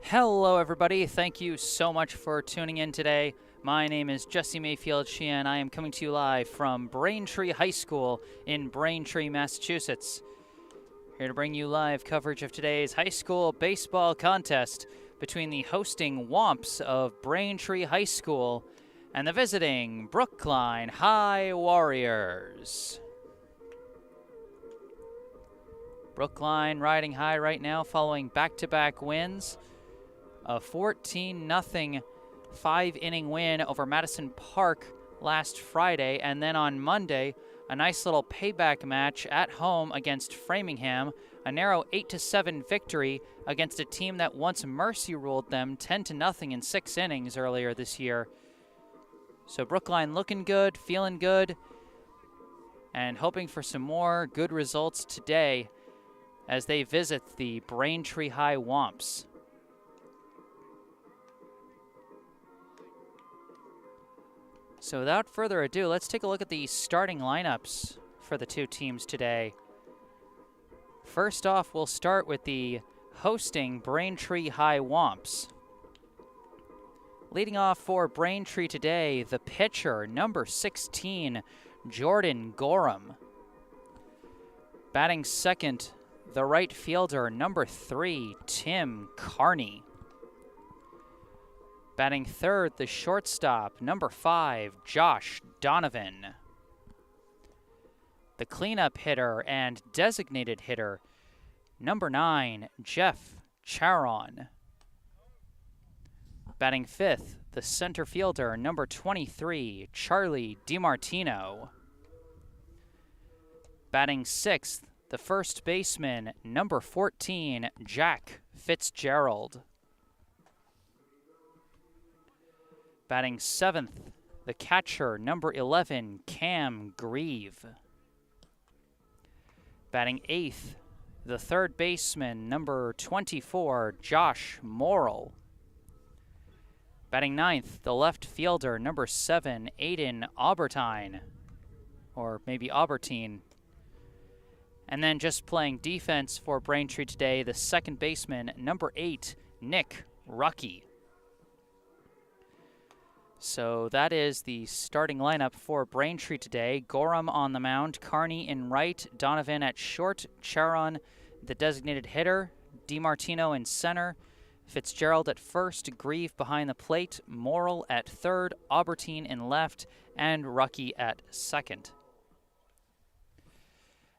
Hello everybody, thank you so much for tuning in today. My name is Jesse Mayfield-Sheehan. I am coming to you live from Braintree High School in Braintree, Massachusetts. Here to bring you live coverage of today's high school baseball contest between the hosting Womps of Braintree High School and the visiting Brookline High Warriors. Brookline riding high right now following back-to-back wins. A 14-0 5-inning win over Madison Park last Friday, and then on Monday, a nice little payback match at home against Framingham, a narrow 8-7 victory against a team that once mercy ruled them 10-0 in 6 innings earlier this year. So Brookline looking good, feeling good, and hoping for some more good results today as they visit the Braintree High Womps. So without further ado, let's take a look at the starting lineups for the two teams today. First off, we'll start with the hosting Braintree High Womps. Leading off for Braintree today, the pitcher, number 16, Jordan Gorham. Batting second, the right fielder, number 3, Tim Carney. Batting third, the shortstop, number 5, Josh Donovan. The cleanup hitter and designated hitter, number 9, Jeff Charon. Batting fifth, the center fielder, number 23, Charlie DiMartino. Batting sixth, the first baseman, number 14, Jack Fitzgerald. Batting seventh, the catcher, number 11, Cam Grieve. Batting eighth, the third baseman, number 24, Josh Morrill. Batting ninth, the left fielder, number 7, Aiden Aubertine, or maybe Aubertine. And then just playing defense for Braintree today, the second baseman, number 8, Nick Rucky. So that is the starting lineup for Braintree today. Gorham on the mound, Carney in right, Donovan at short, Charon the designated hitter, DiMartino in center, Fitzgerald at first, Grieve behind the plate, Morrill at third, Aubertine in left, and Rucky at second.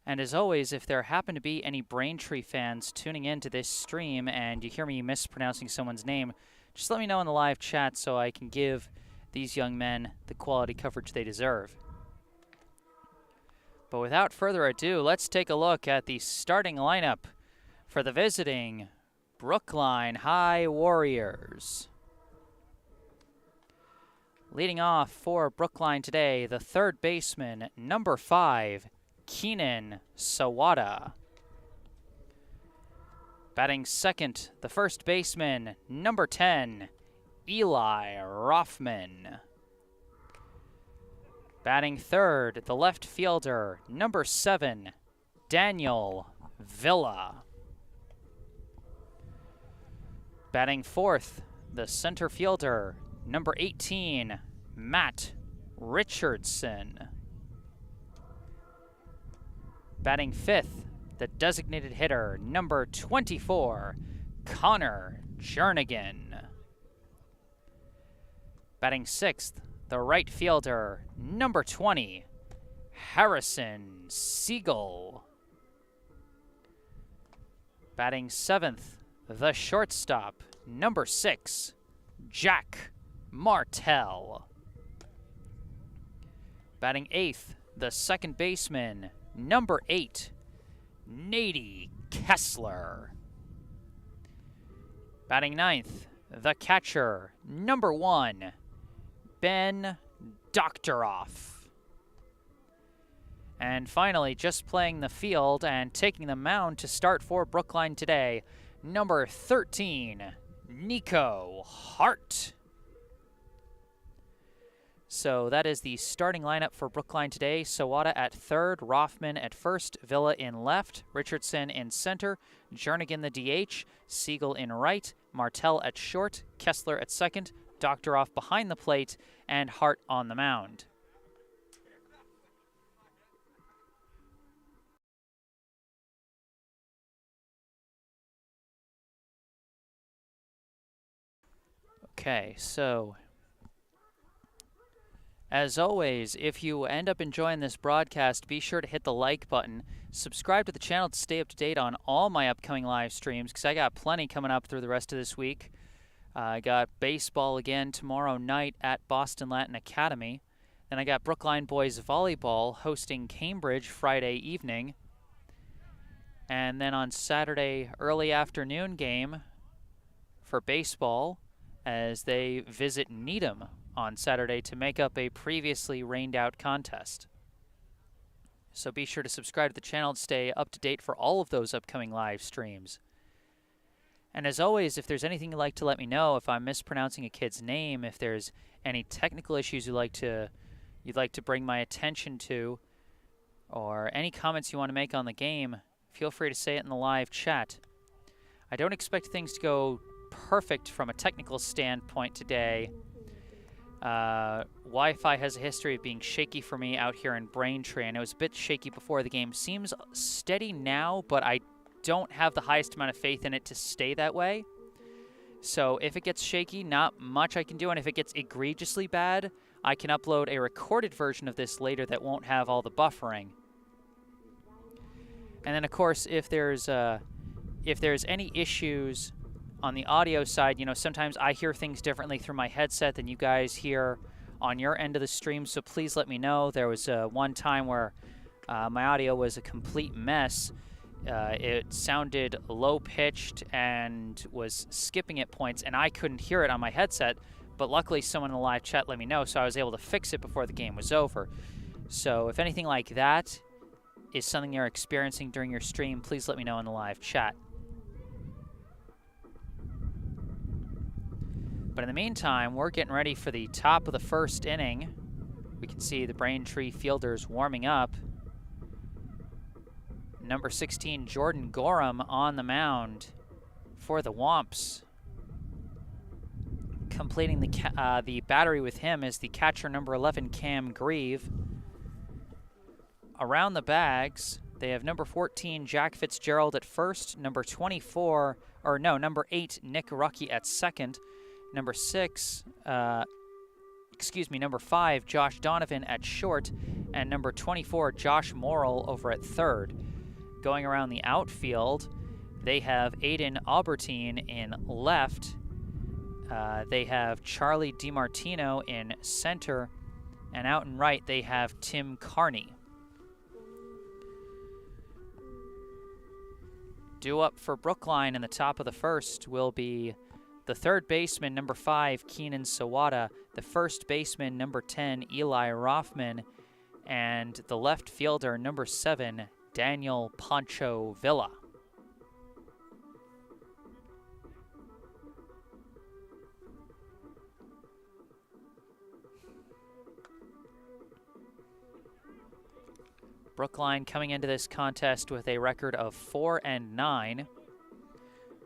And as always, if there happen to be any Braintree fans tuning into this stream and you hear me mispronouncing someone's name, just let me know in the live chat so I can give these young men the quality coverage they deserve. But without further ado, let's take a look at the starting lineup for the visiting Brookline High Warriors. Leading off for Brookline today, the third baseman, number 5, Keenan Sawada. Batting second, the first baseman, number 10, Eli Rothman. Batting third, the left fielder, number 7, Daniel Villa. Batting fourth, the center fielder, number 18, Matt Richardson. Batting fifth, the designated hitter, number 24, Connor Jernigan. Batting sixth, the right fielder, number 20, Harrison Siegel. Batting seventh, the shortstop, number 6, Jack Martell. Batting eighth, the second baseman, number 8, Nady Kessler. Batting ninth, the catcher, number 1, Ben Doktoroff. And finally, just playing the field and taking the mound to start for Brookline today, number 13, Nico Hart. So that is the starting lineup for Brookline today. Sawada at third, Rothman at first, Villa in left, Richardson in center, Jernigan the DH, Siegel in right, Martell at short, Kessler at second, Doctoroff behind the plate, and Hart on the mound. Okay, so as always, if you end up enjoying this broadcast, be sure to hit the like button. Subscribe to the channel to stay up to date on all my upcoming live streams, because I got plenty coming up through the rest of this week. I got baseball again tomorrow night at Boston Latin Academy. Then I got Brookline Boys Volleyball hosting Cambridge Friday evening. And then on Saturday, early afternoon game for baseball as they visit Needham on Saturday to make up a previously rained out contest. So be sure to subscribe to the channel to stay up to date for all of those upcoming live streams. And as always, if there's anything you'd like to let me know, if I'm mispronouncing a kid's name, if there's any technical issues you'd like to bring my attention to, or any comments you want to make on the game, feel free to say it in the live chat. I don't expect things to go perfect from a technical standpoint today. Wi-Fi has a history of being shaky for me out here in Braintree, and it was a bit shaky before the game. Seems steady now, but I don't have the highest amount of faith in it to stay that way. So if it gets shaky, not much I can do, and if it gets egregiously bad, I can upload a recorded version of this later that won't have all the buffering. And then, of course, if there's any issues on the audio side, you know, sometimes I hear things differently through my headset than you guys hear on your end of the stream, so please let me know. There was one time where my audio was a complete mess. It sounded low-pitched and was skipping at points, and I couldn't hear it on my headset, but luckily someone in the live chat let me know, so I was able to fix it before the game was over. So if anything like that is something you're experiencing during your stream, please let me know in the live chat. But in the meantime, we're getting ready for the top of the first inning. We can see the Braintree fielders warming up. Number 16, Jordan Gorham on the mound for the Womps. Completing the battery with him is the catcher, number 11, Cam Grieve. Around the bags, they have number 14, Jack Fitzgerald at first, number 8, Nick Rucky at second, number 5, Josh Donovan at short, and number 24, Josh Morrill over at third. Going around the outfield, they have Aiden Albertine in left. They have Charlie DiMartino in center, and out in right, they have Tim Carney. Due up for Brookline in the top of the first will be the third baseman, number 5, Keenan Sawada, the first baseman, number 10, Eli Rothman, and the left fielder, number 7, Daniel Pancho Villa. Brookline coming into this contest with a record of 4-9.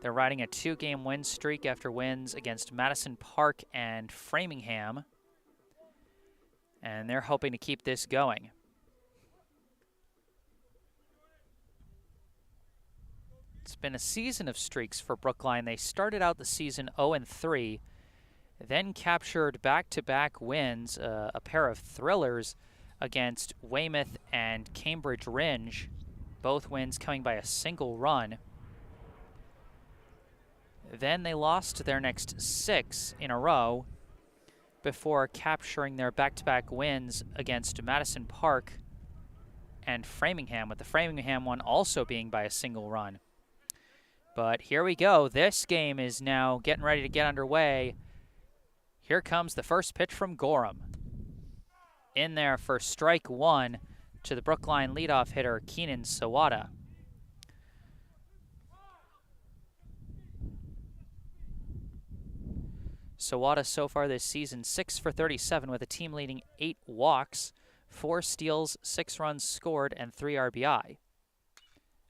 They're riding a 2-game win streak after wins against Madison Park and Framingham. And they're hoping to keep this going. It's been a season of streaks for Brookline. They started out the season 0-3, then captured back-to-back wins, a pair of thrillers against Weymouth and Cambridge Ringe, both wins coming by a single run. Then they lost their next 6 in a row before capturing their back-to-back wins against Madison Park and Framingham, with the Framingham one also being by a single run. But here we go. This game is now getting ready to get underway. Here comes the first pitch from Gorham. In there for strike 1 to the Brookline leadoff hitter, Keenan Sawada. Sawada so far this season 6 for 37 with a team leading 8 walks, 4 steals, 6 runs scored, and 3 RBI.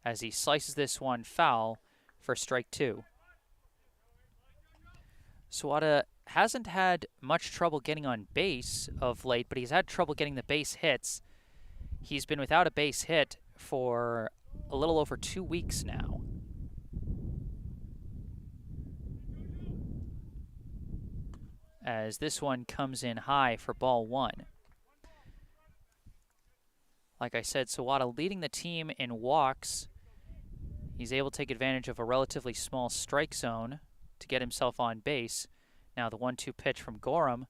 As he slices this one foul for strike 2. Sawada hasn't had much trouble getting on base of late, but he's had trouble getting the base hits. He's been without a base hit for a little over 2 weeks now. As this one comes in high for ball 1. Like I said, Sawada leading the team in walks. He's able to take advantage of a relatively small strike zone to get himself on base. Now the 1-2 pitch from Gorham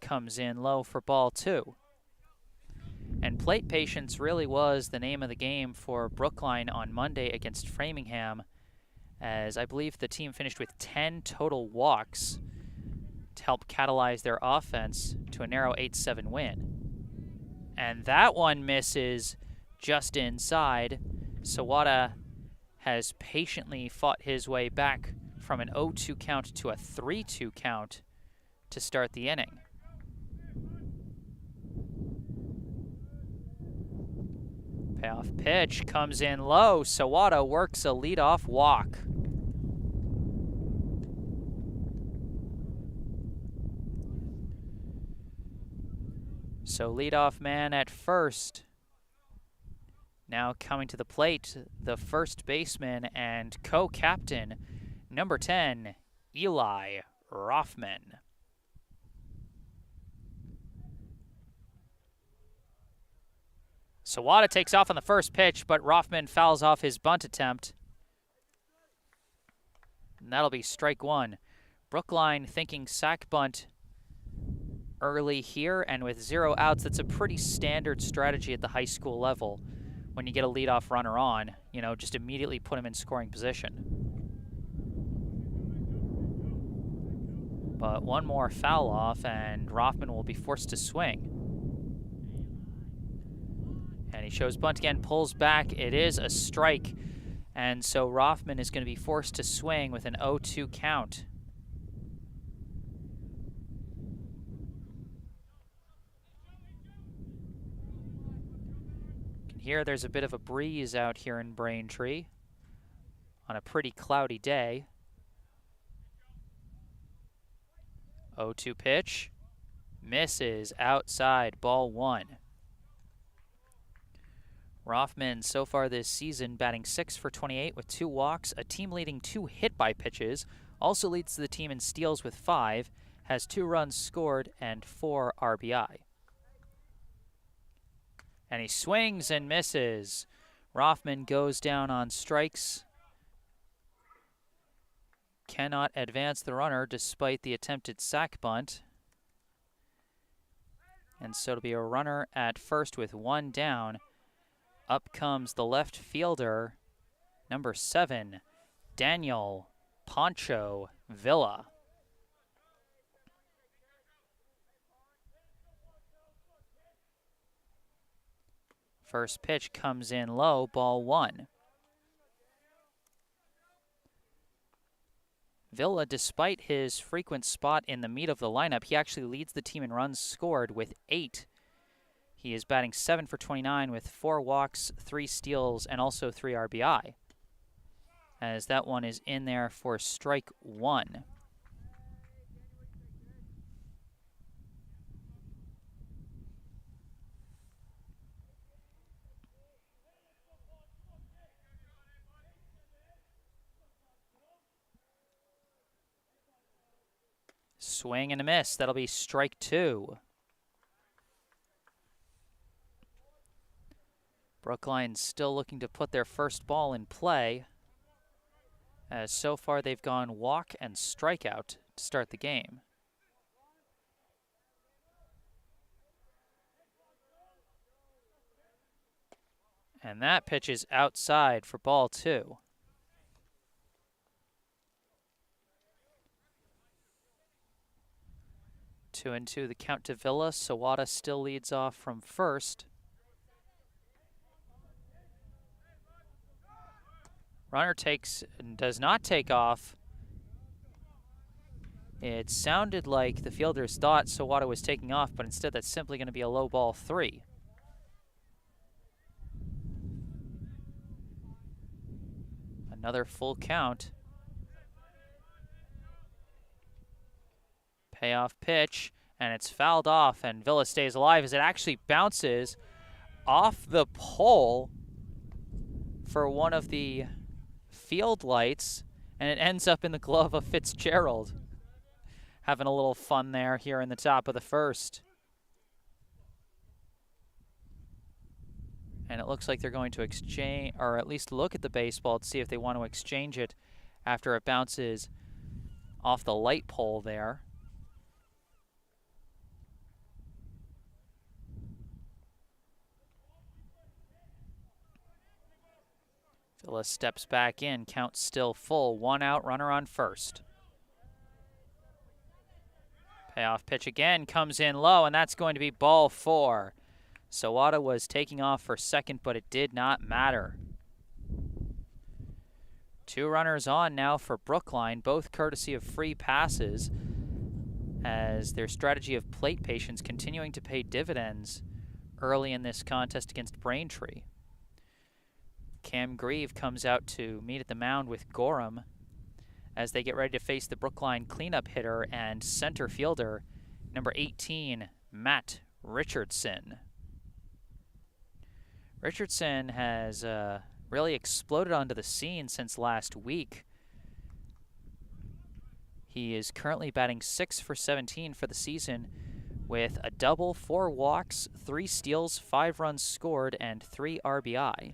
comes in low for ball 2. And plate patience really was the name of the game for Brookline on Monday against Framingham, as I believe the team finished with 10 total walks to help catalyze their offense to a narrow 8-7 win. And that one misses just inside. Sawada has patiently fought his way back from an 0-2 count to a 3-2 count to start the inning. Payoff pitch comes in low. Sawada works a leadoff walk. So leadoff man at first. Now coming to the plate, the first baseman and co-captain, number 10, Eli Rothman. Sawada takes off on the first pitch, but Rothman fouls off his bunt attempt. And that'll be strike 1. Brookline thinking sac bunt early here, and with 0 outs, that's a pretty standard strategy at the high school level. When you get a leadoff runner on, just immediately put him in scoring position. But one more foul off, and Rothman will be forced to swing. And he shows bunt again, pulls back. It is a strike. And so Rothman is going to be forced to swing with an 0-2 count. You can hear there's a bit of a breeze out here in Braintree on a pretty cloudy day. 0-2 pitch. Misses outside, ball 1. Rothman so far this season batting 6 for 28 with 2 walks, a team leading 2 hit by pitches, also leads the team in steals with 5, has 2 runs scored and 4 RBI. And he swings and misses. Rothman goes down on strikes. Cannot advance the runner despite the attempted sac bunt. And so it'll be a runner at first with 1 down. Up comes the left fielder, number 7, Daniel Poncho Villa. First pitch comes in low, ball 1. Villa, despite his frequent spot in the meat of the lineup, he actually leads the team in runs scored with 8. He is batting 7 for 29 with 4 walks, 3 steals, and also 3 RBI. As that one is in there for strike 1. Swing and a miss. That'll be strike 2. Brookline still looking to put their first ball in play, as so far they've gone walk and strikeout to start the game. And that pitch is outside for ball 2. Two and two the count to Villa. Sawada still leads off from first. Runner does not take off. It sounded like the fielders thought Sawada was taking off, but instead that's simply going to be a low ball 3. Another full count. Payoff pitch, and it's fouled off, and Villa stays alive as it actually bounces off the pole for one of the field lights, and it ends up in the glove of Fitzgerald. Having a little fun there here in the top of the first. And it looks like they're going to exchange, or at least look at the baseball to see if they want to exchange it after it bounces off the light pole there. Villa steps back in, count still full, 1 out, runner on first. Payoff pitch again, comes in low, and that's going to be ball 4. Sawada was taking off for second, but it did not matter. 2 runners on now for Brookline, both courtesy of free passes, as their strategy of plate patience continuing to pay dividends early in this contest against Braintree. Cam Grieve comes out to meet at the mound with Gorham as they get ready to face the Brookline cleanup hitter and center fielder, number 18, Matt Richardson. Richardson has really exploded onto the scene since last week. He is currently batting 6 for 17 for the season with a double, 4 walks, 3 steals, 5 runs scored, and 3 RBI.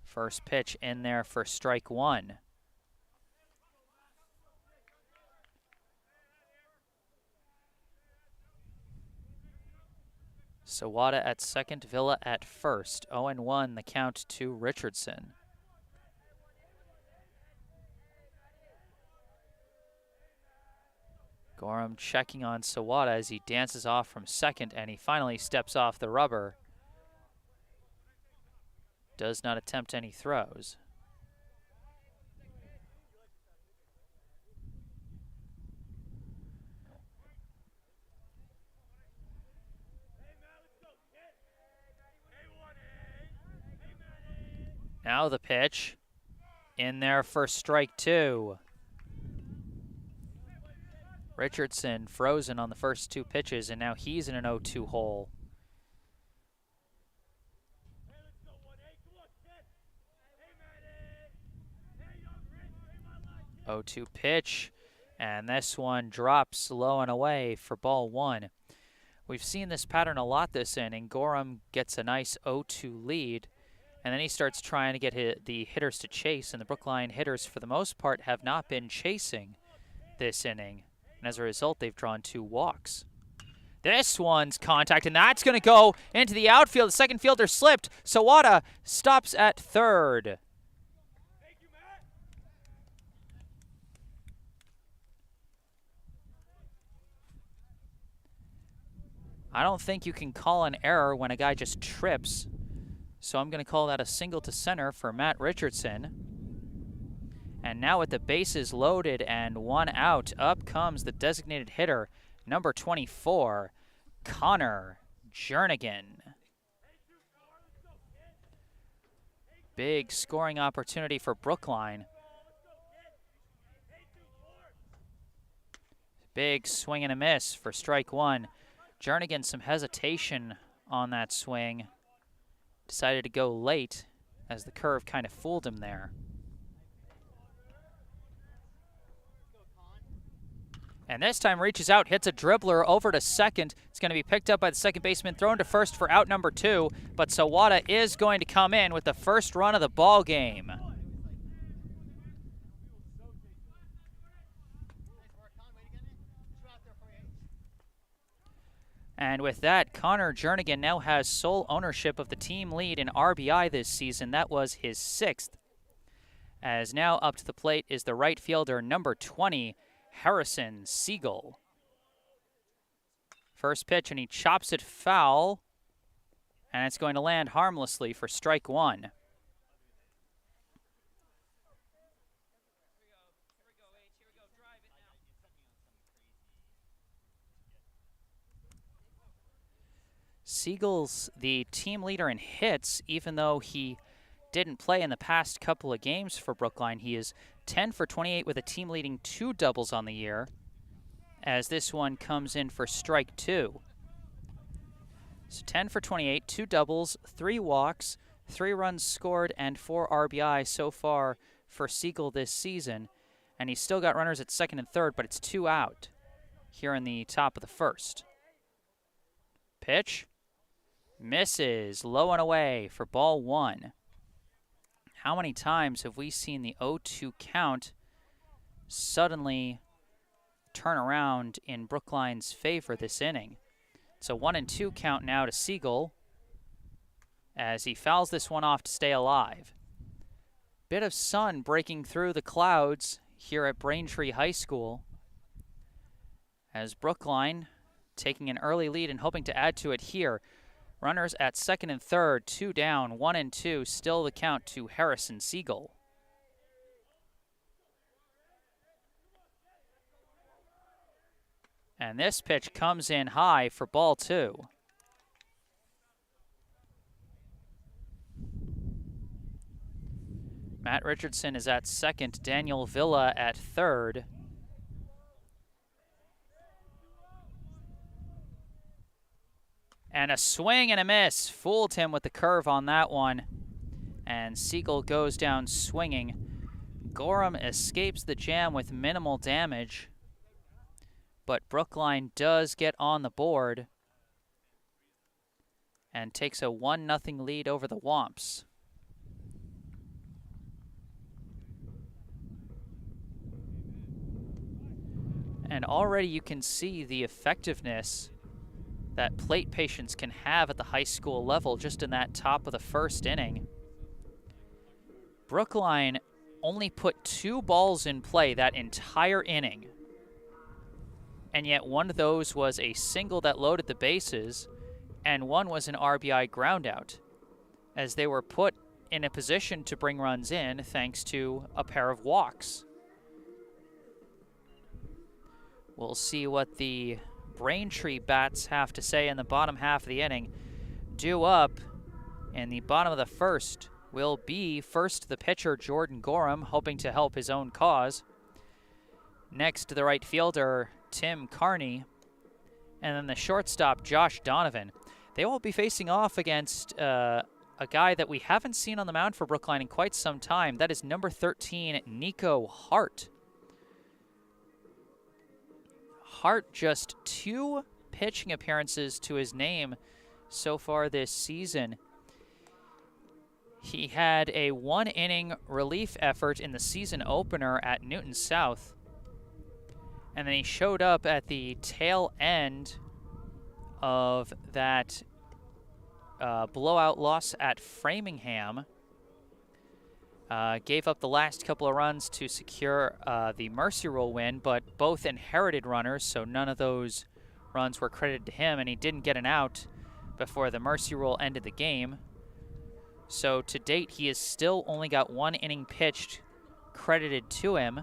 First pitch in there for strike 1. Sawada at second, Villa at first. 0-1 the count to Richardson. Gorham checking on Sawada as he dances off from second, and he finally steps off the rubber. Does not attempt any throws. Now the pitch. In there for strike 2. Richardson frozen on the first 2 pitches, and now he's in an 0-2 hole. 0-2 pitch, and this one drops low and away for ball 1. We've seen this pattern a lot this inning. Gorham gets a nice 0-2 lead, and then he starts trying to get the hitters to chase, and the Brookline hitters, for the most part, have not been chasing this inning, and as a result, they've drawn 2 walks. This one's contact, and that's going to go into the outfield. The second fielder slipped. Sawada stops at third. I don't think you can call an error when a guy just trips, so I'm going to call that a single to center for Matt Richardson. And now with the bases loaded and 1 out, up comes the designated hitter, number 24, Connor Jernigan. Big scoring opportunity for Brookline. Big swing and a miss for strike 1. Jernigan, some hesitation on that swing. Decided to go late as the curve kind of fooled him there. And this time reaches out, hits a dribbler over to second. It's going to be picked up by the second baseman, thrown to first for out number 2. But Sawada is going to come in with the first run of the ball game. And with that, Connor Jernigan now has sole ownership of the team lead in RBI this season. That was his 6th. As now up to the plate is the right fielder, number 20, Harrison Siegel. First pitch, and he chops it foul. And it's going to land harmlessly for strike 1. Siegel's the team leader in hits, even though he didn't play in the past couple of games for Brookline. He is 10 for 28 with a team-leading 2 doubles on the year, as this one comes in for strike 2. So 10 for 28, 2 doubles, 3 walks, 3 runs scored, and 4 RBI so far for Siegel this season. And he's still got runners at second and third, but it's 2 out here in the top of the first. Pitch. Misses. Low and away for ball 1. How many times have we seen the 0-2 count suddenly turn around in Brookline's favor this inning? It's a 1-2 count now to Siegel as he fouls this one off to stay alive. Bit of sun breaking through the clouds here at Braintree High School as Brookline taking an early lead and hoping to add to it here. Runners at second and third, 2 down, 1-2, still the count to Harrison Siegel. And this pitch comes in high for ball 2. Matt Richardson is at second, Daniel Villa at third. And a swing and a miss. Fooled him with the curve on that one. And Siegel goes down swinging. Gorham escapes the jam with minimal damage. But Brookline does get on the board and takes a 1-0 lead over the Womps. And already you can see the effectiveness that plate patience can have at the high school level just in that top of the first inning. Brookline only put 2 balls in play that entire inning, and yet one of those was a single that loaded the bases, and one was an RBI groundout, as they were put in a position to bring runs in thanks to a pair of walks. We'll see what the Braintree bats have to say in the bottom half of the inning. Due up in the bottom of the first will be first the pitcher Jordan Gorham, hoping to help his own cause. Next, the right fielder Tim Carney, and then the shortstop Josh Donovan. They will be facing off against a guy that we haven't seen on the mound for Brookline in quite some time. That is number 13, Nico Hart. Hart, just 2 pitching appearances to his name so far this season. He had a 1-inning relief effort in the season opener at Newton South, and then he showed up at the tail end of that blowout loss at Framingham. Gave up the last couple of runs to secure the Mercy Rule win, but both inherited runners, so none of those runs were credited to him, and he didn't get an out before the Mercy Rule ended the game. So to date, he has still only got 1 inning pitched credited to him,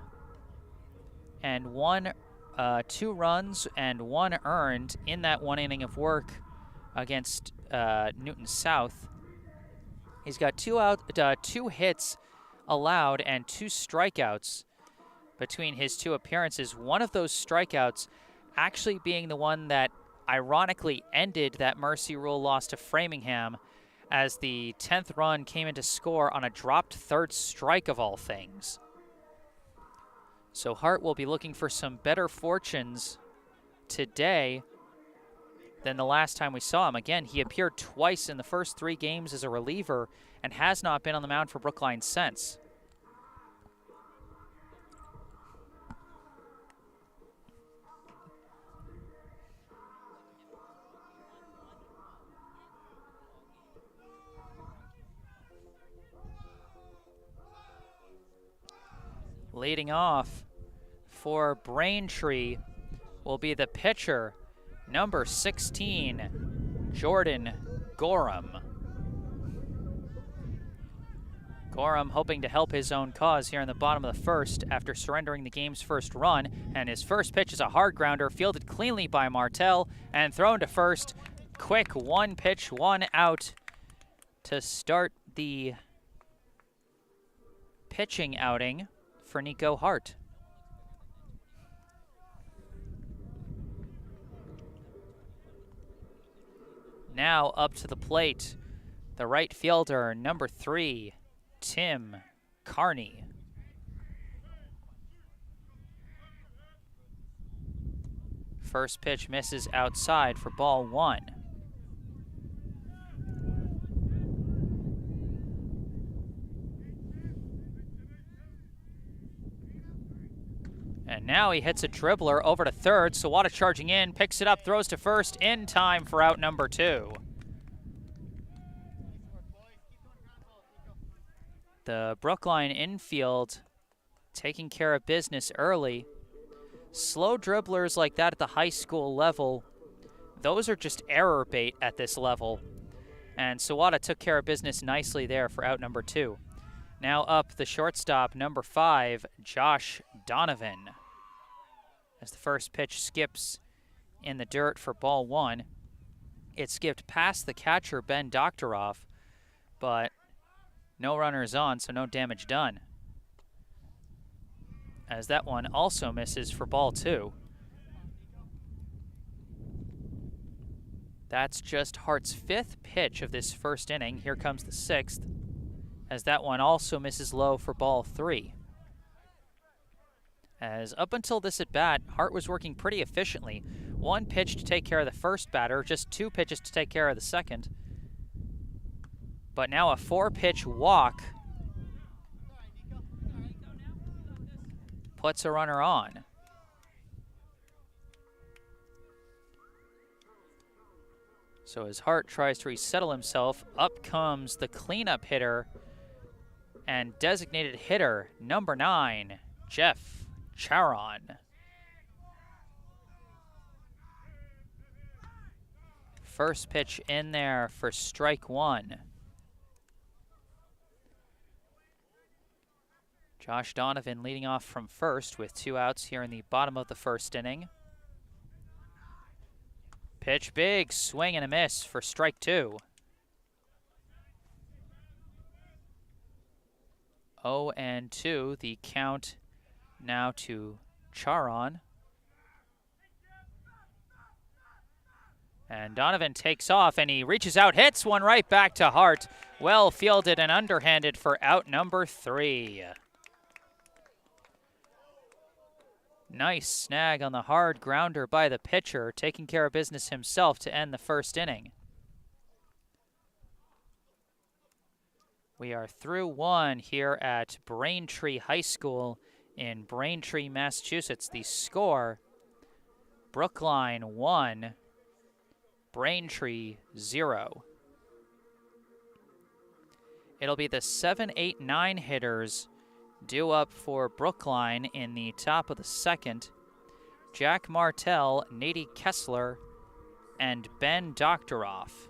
and 2 runs and 1 earned in that 1 inning of work against Newton South. He's got 2 hits allowed and 2 strikeouts between his 2 appearances. One of those strikeouts actually being the one that ironically ended that Mercy Rule loss to Framingham, as the 10th run came in to score on a dropped 3rd strike of all things. So Hart will be looking for some better fortunes today than the last time we saw him. Again, he appeared twice in the first 3 games as a reliever and has not been on the mound for Brookline since. Leading off for Braintree will be the pitcher, number 16, Jordan Gorham. Gorham hoping to help his own cause here in the bottom of the first after surrendering the game's first run. And his first pitch is a hard grounder, fielded cleanly by Martell and thrown to first. quick 1 pitch, 1 out to start the pitching outing for Nico Hart. Now up to the plate, the right fielder, number 3, Tim Carney. First pitch misses outside for ball 1. And now he hits a dribbler over to third. Sawada charging in, picks it up, throws to first in time for out number 2. The Brookline infield taking care of business early. Slow dribblers like that at the high school level, those are just error bait at this level. And Sawada took care of business nicely there for out number 2. Now up the shortstop, number 5, Josh Donovan. As the first pitch skips in the dirt for ball 1. It skipped past the catcher, Ben Doktoroff, but no runners on, so no damage done. As that one also misses for ball 2. That's just Hart's 5th pitch of this first inning. Here comes the 6th, as that one also misses low for ball 3. As up until this at-bat, Hart was working pretty efficiently. 1 pitch to take care of the first batter, just 2 pitches to take care of the second. But now a 4-pitch walk puts a runner on. So as Hart tries to resettle himself, up comes the cleanup hitter and designated hitter, number 9, Jeff Charon. First pitch in there for strike 1. Josh Donovan leading off from first with 2 outs here in the bottom of the first inning. Pitch big, swing and a miss for strike 2. 0-2, the count now to Charon. And Donovan takes off, and he reaches out, hits one right back to Hart. Well fielded and underhanded for out number 3. Nice snag on the hard grounder by the pitcher, taking care of business himself to end the first inning. We are through 1 here at Braintree High School in Braintree, Massachusetts. The score, Brookline 1, Braintree 0. It'll be the 7, 8, 9 hitters due up for Brookline in the top of the second. Jack Martell, Nady Kessler, and Ben Doktoroff.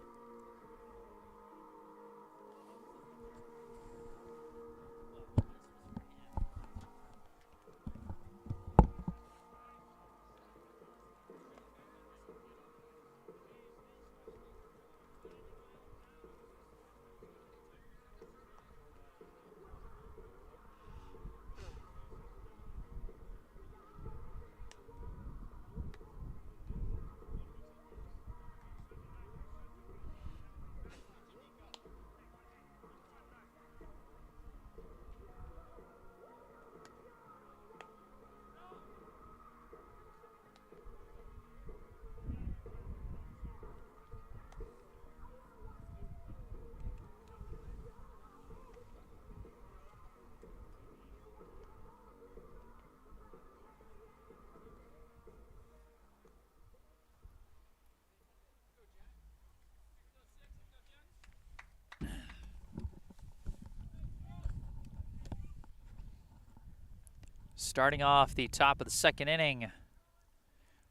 Starting off the top of the second inning,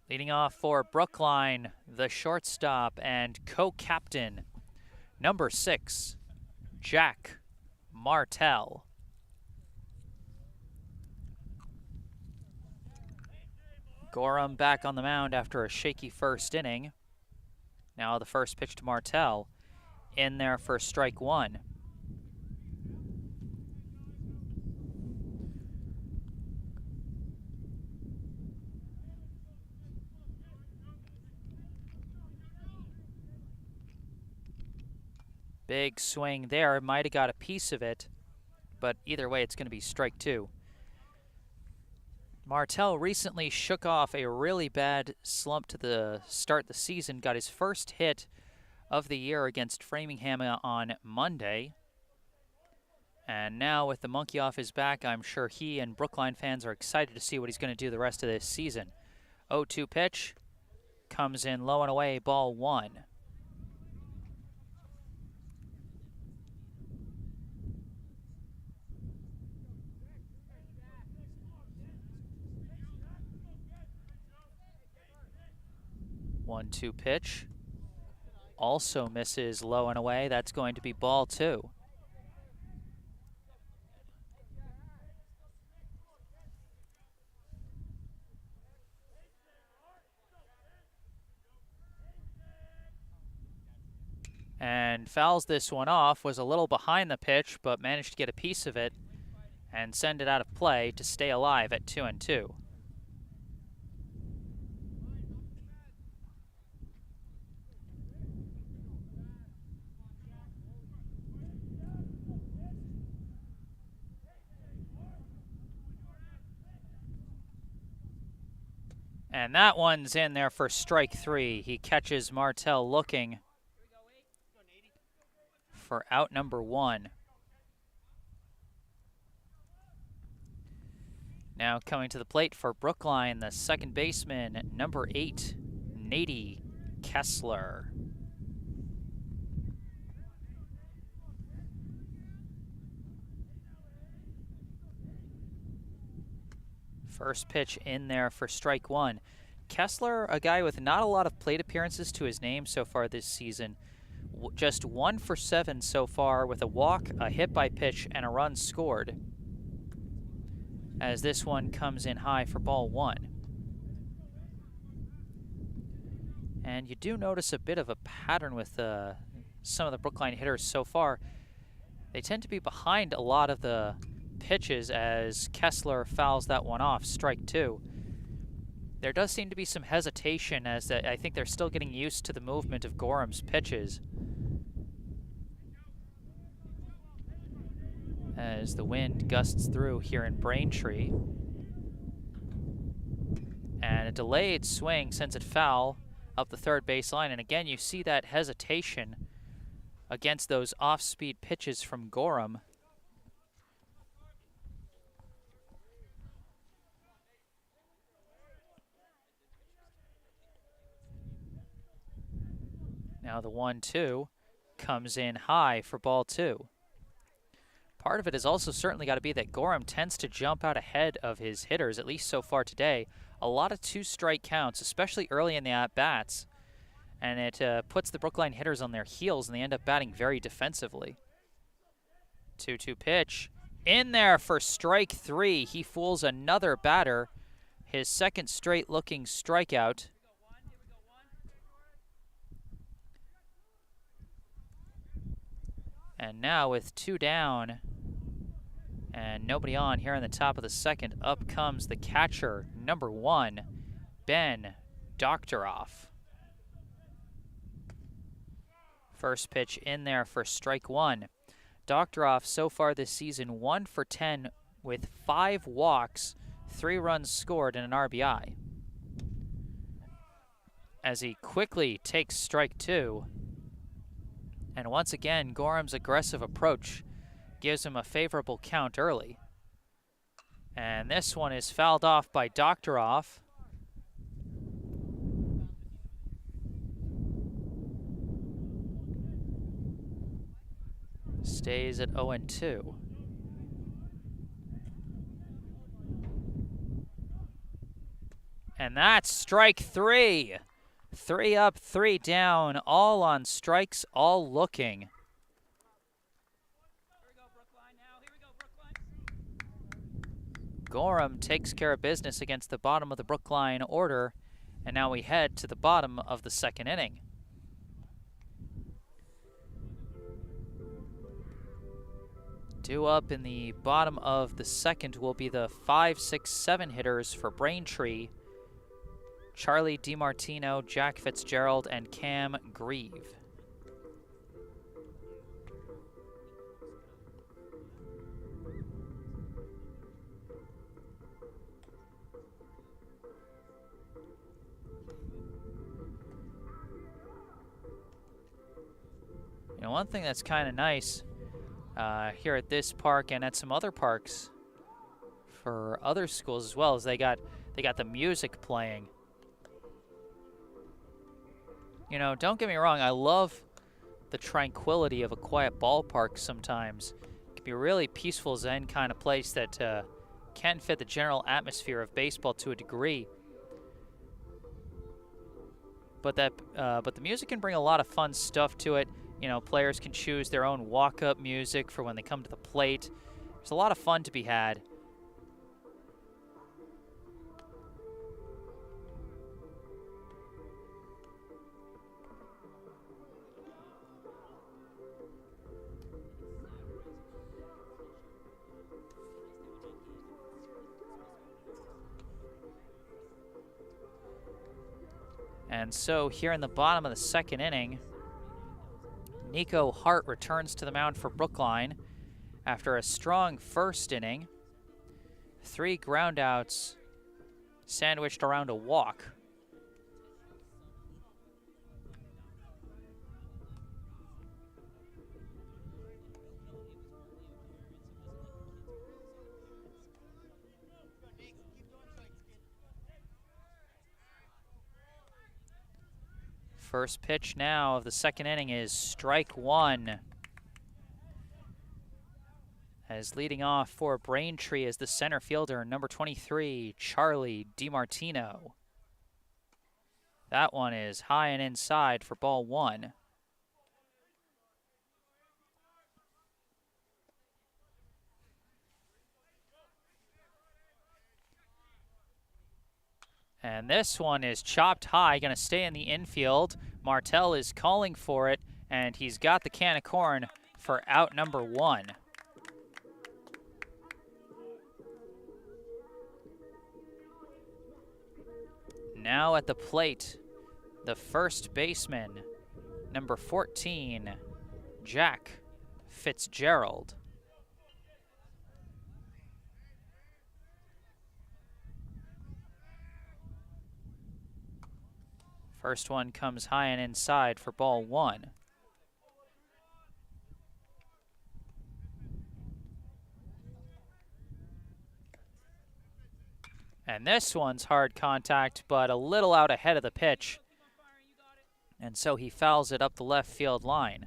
leading off for Brookline, the shortstop and co-captain, number 6, Jack Martell. Gorham back on the mound after a shaky first inning. Now the first pitch to Martell, in there for strike one. Big swing there, might have got a piece of it, but either way it's going to be strike two. Martell recently shook off a really bad slump to the start of the season, got his first hit of the year against Framingham on Monday. And now with the monkey off his back, I'm sure he and Brookline fans are excited to see what he's going to do the rest of this season. 0-2 pitch comes in low and away, ball one. One-two pitch also misses low and away. That's going to be ball two. And fouls this one off, was a little behind the pitch, but managed to get a piece of it and send it out of play to stay alive at 2-2. And that one's in there for strike three. He catches Martell looking for out number one. Now coming to the plate for Brookline, the second baseman, number 8, Nady Kessler. First pitch in there for strike one. Kessler, a guy with not a lot of plate appearances to his name so far this season. Just 1 for 7 so far with a walk, a hit by pitch, and a run scored. As this one comes in high for ball one. And you do notice a bit of a pattern with some of the Brookline hitters so far. They tend to be behind a lot of the pitches as Kessler fouls that one off, strike two. There does seem to be some hesitation as I think they're still getting used to the movement of Gorham's pitches. As the wind gusts through here in Braintree. And a delayed swing sends it foul up the third baseline. And again, you see that hesitation against those off-speed pitches from Gorham. Now the 1-2 comes in high for ball two. Part of it has also certainly got to be that Gorham tends to jump out ahead of his hitters, at least so far today. A lot of two-strike counts, especially early in the at-bats. And it puts the Brookline hitters on their heels, and they end up batting very defensively. 2-2 pitch. In there for strike three. He fools another batter. His second straight looking strikeout. And now with two down and nobody on here in the top of the second, up comes the catcher, number 1, Ben Doctoroff. First pitch in there for strike one. Doctoroff so far this season 1 for 10 with 5 walks, 3 runs scored, and an RBI. As he quickly takes strike two. And once again, Gorham's aggressive approach gives him a favorable count early. And this one is fouled off by Doctoroff. Stays at 0-2. And that's strike three. 3 up, 3 down, all on strikes, all looking. Here we go, Brookline now. Here we go, Brookline. Gorham takes care of business against the bottom of the Brookline order, and now we head to the bottom of the second inning. Due up in the bottom of the second will be the 5, 6, 7 hitters for Braintree. Charlie DiMartino, Jack Fitzgerald, and Cam Grieve. You know, one thing that's kind of nice here at this park and at some other parks for other schools as well is they got the music playing. You know, don't get me wrong, I love the tranquility of a quiet ballpark sometimes. It can be a really peaceful zen kind of place that can fit the general atmosphere of baseball to a degree. But the music can bring a lot of fun stuff to it. You know, players can choose their own walk-up music for when they come to the plate. There's a lot of fun to be had. And so here in the bottom of the second inning, Nico Hart returns to the mound for Brookline after a strong first inning. 3 groundouts sandwiched around a walk. First pitch now of the second inning is strike 1. As leading off for Braintree is the center fielder, number 23, Charlie DiMartino. That one is high and inside for ball 1. And this one is chopped high, going to stay in the infield. Martell is calling for it, and he's got the can of corn for out number 1. Now at the plate, the first baseman, number 14, Jack Fitzgerald. First one comes high and inside for ball 1. And this one's hard contact, but a little out ahead of the pitch. And so he fouls it up the left field line.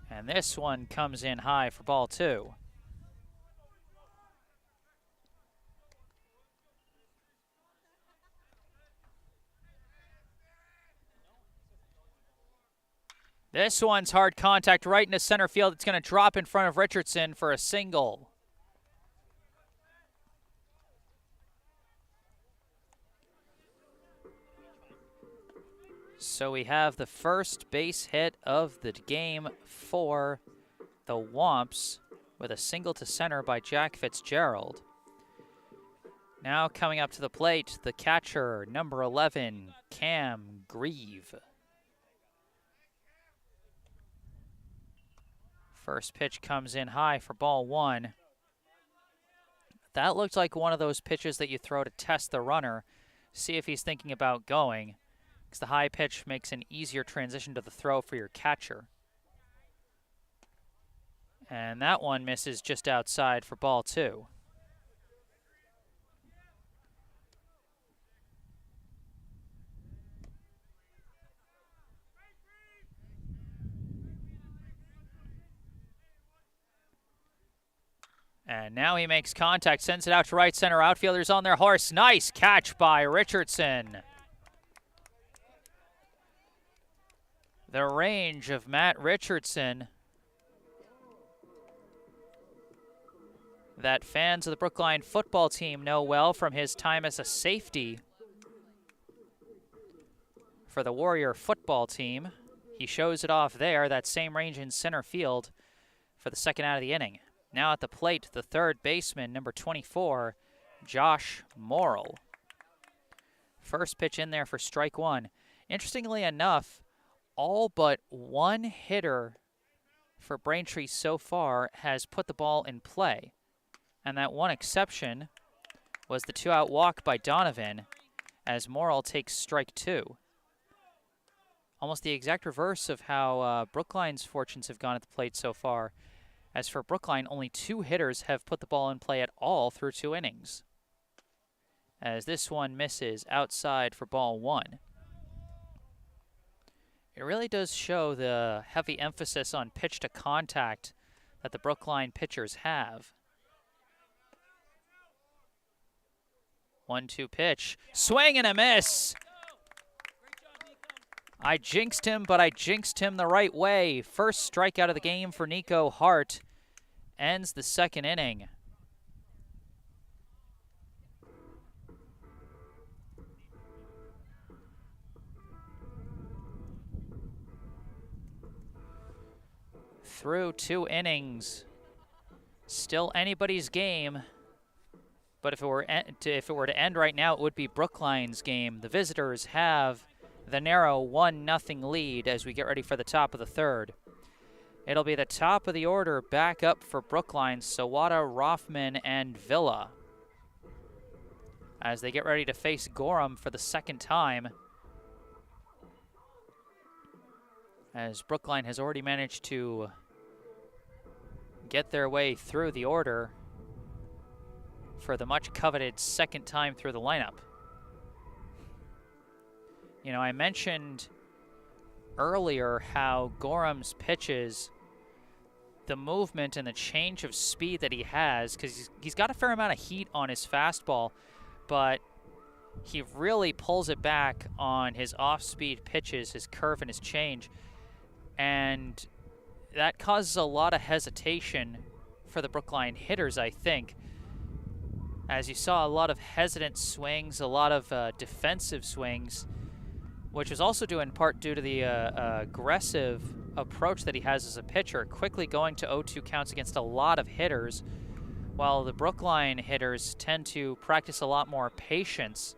And this one comes in high for ball 2. This one's hard contact right into center field. It's going to drop in front of Richardson for a single. So we have the first base hit of the game for the Womps with a single to center by Jack Fitzgerald. Now coming up to the plate, the catcher, number 11, Cam Grieve. First pitch comes in high for ball 1. That looked like one of those pitches that you throw to test the runner, see if he's thinking about going. Because the high pitch makes an easier transition to the throw for your catcher. And that one misses just outside for ball 2. And now he makes contact, sends it out to right center. Outfielders on their horse. Nice catch by Richardson. The range of Matt Richardson. that fans of the Brookline football team know well from his time as a safety for the Warrior football team. He shows it off there, that same range in center field for the second out of the inning. Now at the plate, the third baseman, number 24, Josh Morrill. First pitch in there for strike one. Interestingly enough, all but one hitter for Braintree so far has put the ball in play. And that one exception was the two-out walk by Donovan as Morrill takes strike two. Almost the exact reverse of how Brookline's fortunes have gone at the plate so far. As for Brookline, only two hitters have put the ball in play at all through 2 innings. As this one misses outside for ball one. It really does show the heavy emphasis on pitch to contact that the Brookline pitchers have. 1-2 pitch. Swing and a miss. I jinxed him, but I jinxed him the right way. First strikeout of the game for Nico Hart. Ends the second inning. Through 2 innings. Still anybody's game. But if it were to end right now, it would be Brookline's game. The visitors have the narrow 1-0 lead as we get ready for the top of the third. It'll be the top of the order back up for Brookline, Sawada, Rothman, and Villa, as they get ready to face Gorham for the second time, as Brookline has already managed to get their way through the order for the much coveted second time through the lineup. You know, I mentioned earlier how Gorham's pitches, the movement and the change of speed that he has, because he's got a fair amount of heat on his fastball, but he really pulls it back on his off-speed pitches, his curve and his change, and that causes a lot of hesitation for the Brookline hitters, I think. As you saw, a lot of hesitant swings, a lot of defensive swings, which is also due in part due to the aggressive approach that he has as a pitcher, quickly going to 0-2 counts against a lot of hitters, while the Brookline hitters tend to practice a lot more patience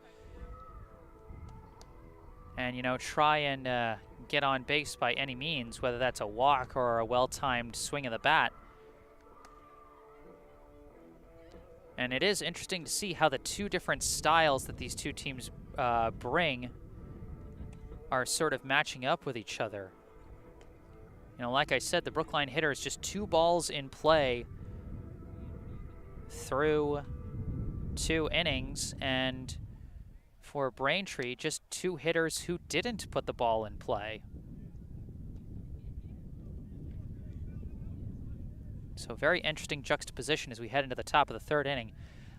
and, you know, try and get on base by any means, whether that's a walk or a well-timed swing of the bat. And it is interesting to see how the two different styles that these two teams bring are sort of matching up with each other. You know, like I said, the Brookline hitter is just 2 balls in play through 2 innings, and for Braintree, just 2 hitters who didn't put the ball in play. So very interesting juxtaposition as we head into the top of the third inning.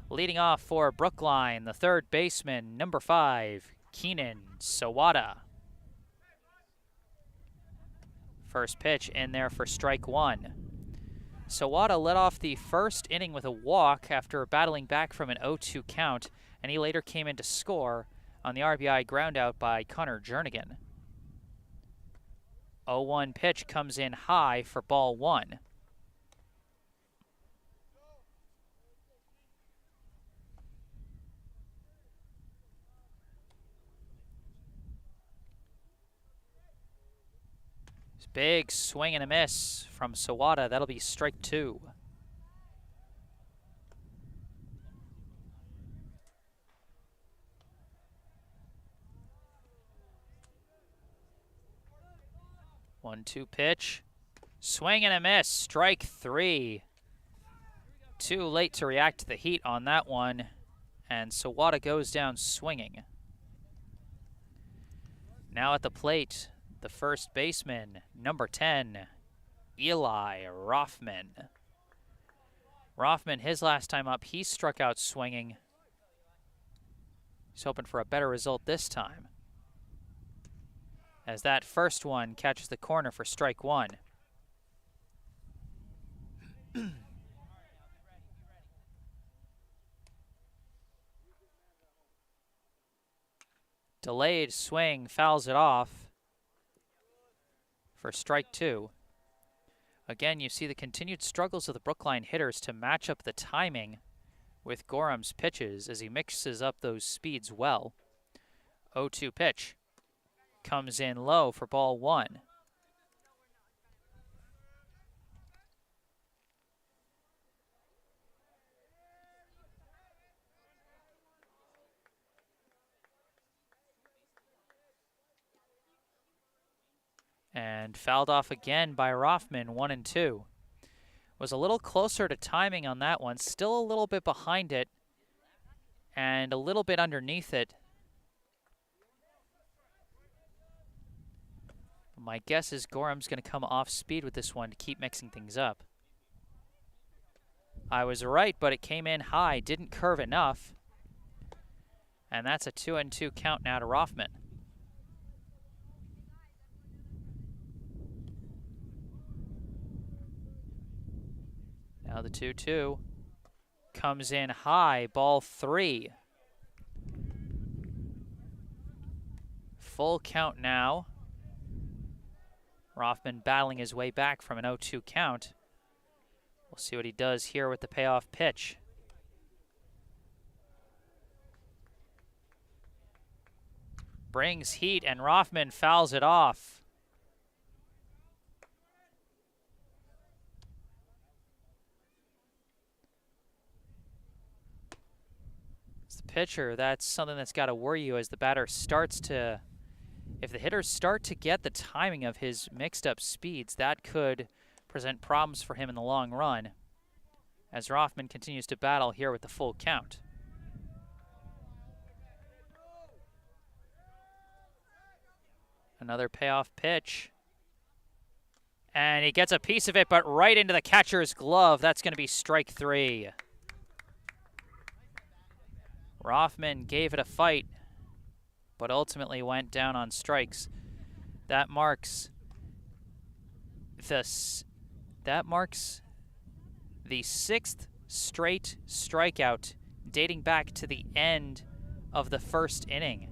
Leading off for Brookline, the third baseman, number 5, Keenan Sawada. First pitch in there for strike one. Sawada led off the first inning with a walk after battling back from an 0-2 count, and he later came in to score on the RBI groundout by Connor Jernigan. 0-1 pitch comes in high for ball one. Big swing and a miss from Sawada. That'll be strike two. One-two pitch. Swing and a miss. Strike three. Too late to react to the heat on that one, and Sawada goes down swinging. Now at the plate, the first baseman, number 10, Eli Rothman. Rothman, his last time up, he struck out swinging. He's hoping for a better result this time, as that first one catches the corner for strike one. Delayed swing, fouls it off for strike 2. Again, you see the continued struggles of the Brookline hitters to match up the timing with Gorham's pitches as he mixes up those speeds well. 0-2 pitch comes in low for ball 1. And fouled off again by Rothman, 1-2. Was a little closer to timing on that one, still a little bit behind it and a little bit underneath it. My guess is Gorham's going to come off speed with this one to keep mixing things up. I was right, but it came in high, didn't curve enough. And that's a 2-2 count now to Rothman. Now the 2-2 comes in high, ball 3. Full count now. Rothman battling his way back from an 0-2 count. We'll see what he does here with the payoff pitch. Brings heat and Rothman fouls it off. Pitcher, that's something that's got to worry you as the batter starts to, if the hitters start to get the timing of his mixed up speeds, that could present problems for him in the long run as Rothman continues to battle here with the full count. Another payoff pitch. And he gets a piece of it, but right into the catcher's glove. That's going to be strike 3. Rothman gave it a fight, but ultimately went down on strikes. That marks the 6th straight strikeout dating back to the end of the first inning.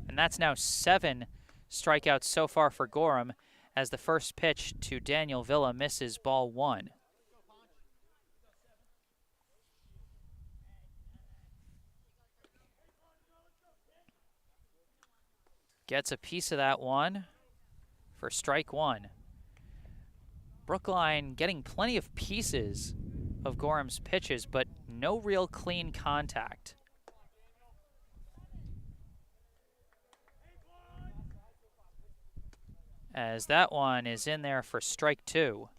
And that's now 7 strikeouts so far for Gorham as the first pitch to Daniel Villa misses ball 1. Gets a piece of that one for strike 1. Brookline getting plenty of pieces of Gorham's pitches, but no real clean contact. As that one is in there for strike 2.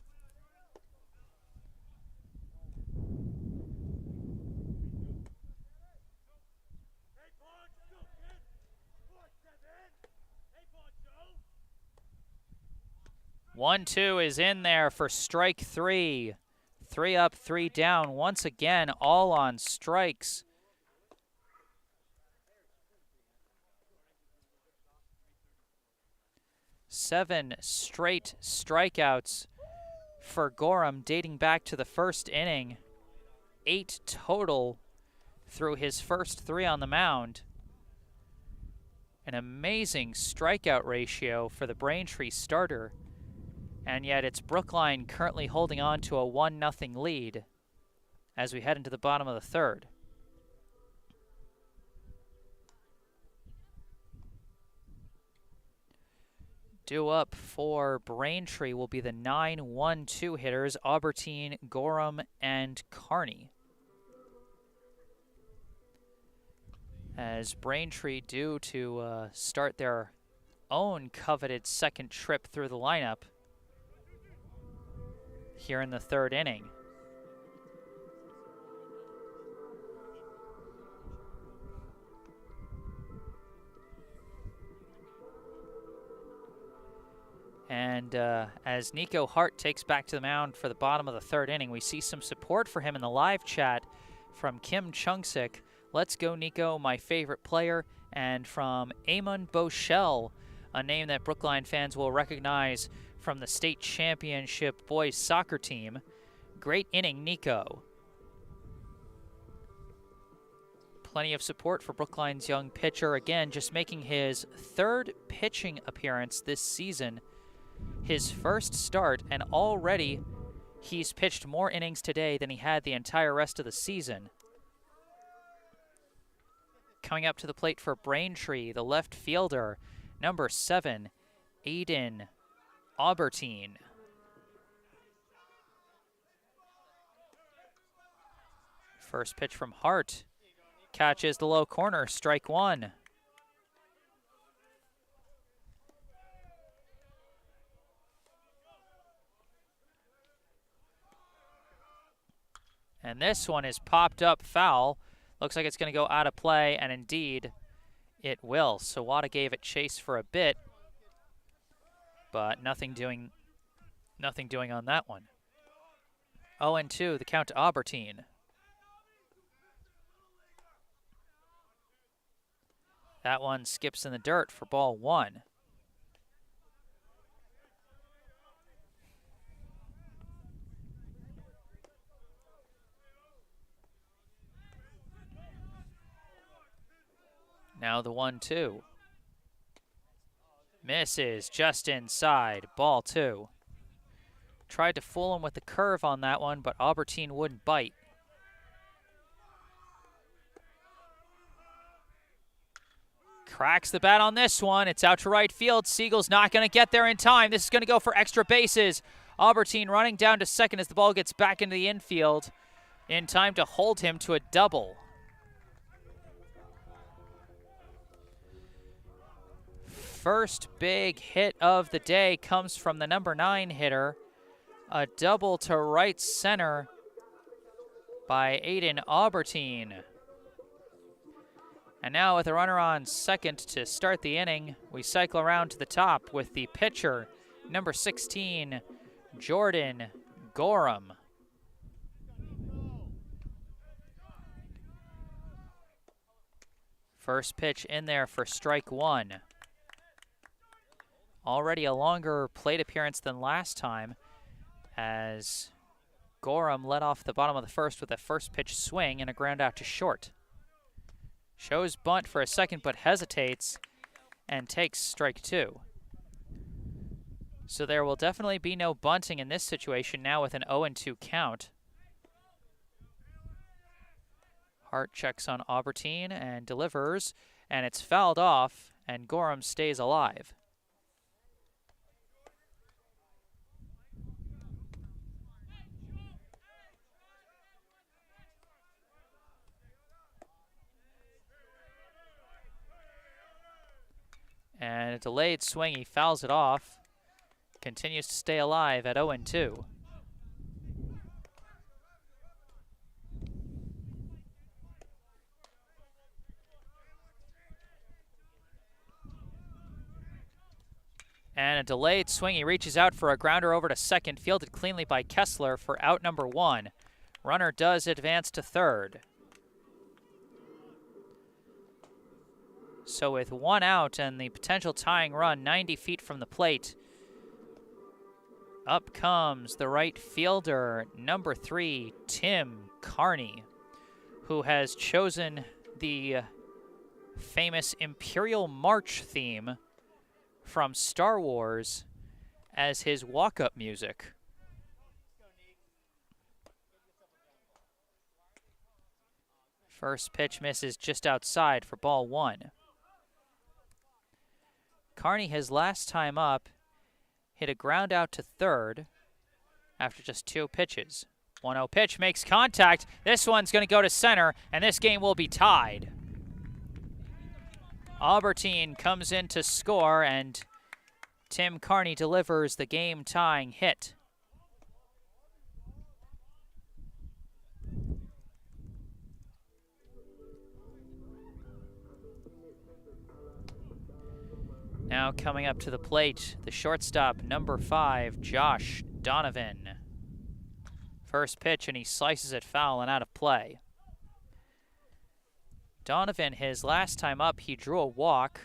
One-two is in there for strike 3. 3 up, 3 down. Once again, all on strikes. Seven straight strikeouts for Gorham dating back to the first inning. 8 total through his first 3 on the mound. An amazing strikeout ratio for the Braintree starter. And yet it's Brookline currently holding on to a 1-0 lead as we head into the bottom of the 3rd. Due up for Braintree will be the 9-1-2 hitters, Albertine, Gorham, and Kearney. As Braintree due to start their own coveted second trip through the lineup here in the 3rd inning. And as Nico Hart takes back to the mound for the bottom of the 3rd inning, we see some support for him in the live chat from Kim Chungsik. Let's go, Nico, my favorite player. And from Amon Boschel, a name that Brookline fans will recognize from the state championship boys soccer team. Great inning, Nico. Plenty of support for Brookline's young pitcher. Again, just making his third pitching appearance this season. His first start, and already he's pitched more innings today than he had the entire rest of the season. Coming up to the plate for Braintree, the left fielder, number 7, Aiden Aubertine. First pitch from Hart. Catches the low corner, strike one. And this one is popped up foul. Looks like it's going to go out of play, and indeed it will. Sawada gave it chase for a bit, but nothing doing on that one. 0-2, the count to Aubertine. That one skips in the dirt for ball one. Now the 1-2. Misses just inside, ball two. Tried to fool him with the curve on that one, but Aubertine wouldn't bite. Cracks the bat on this one. It's out to right field. Siegel's not going to get there in time. This is going to go for extra bases. Aubertine running down to second as the ball gets back into the infield in time to hold him to a double. First big hit of the day comes from the number 9 hitter. A double to right center by Aiden Aubertine. And now with a runner on second to start the inning, we cycle around to the top with the pitcher, number 16, Jordan Gorham. First pitch in there for strike one. Already a longer plate appearance than last time, as Gorham led off the bottom of the first with a first pitch swing and a ground out to short. Shows bunt for a second, but hesitates and takes strike two. So there will definitely be no bunting in this situation now with an 0-2 count. Hart checks on Aubertine and delivers, and it's fouled off, and Gorham stays alive. And a delayed swing, he fouls it off. Continues to stay alive at 0-2. And a delayed swing, he reaches out for a grounder over to second, fielded cleanly by Kessler for out number one. Runner does advance to third. So with one out and the potential tying run 90 feet from the plate, up comes the right fielder, number 3, Tim Carney, who has chosen the famous Imperial March theme from Star Wars as his walk-up music. First pitch misses just outside for ball one. Carney, his last time up, hit a ground out to third after just 2 pitches. 1-0 pitch makes contact. This one's going to go to center, and this game will be tied. Aubertine comes in to score, and Tim Carney delivers the game-tying hit. Now coming up to the plate, the shortstop, number 5, Josh Donovan. First pitch, and he slices it foul and out of play. Donovan, his last time up, he drew a walk.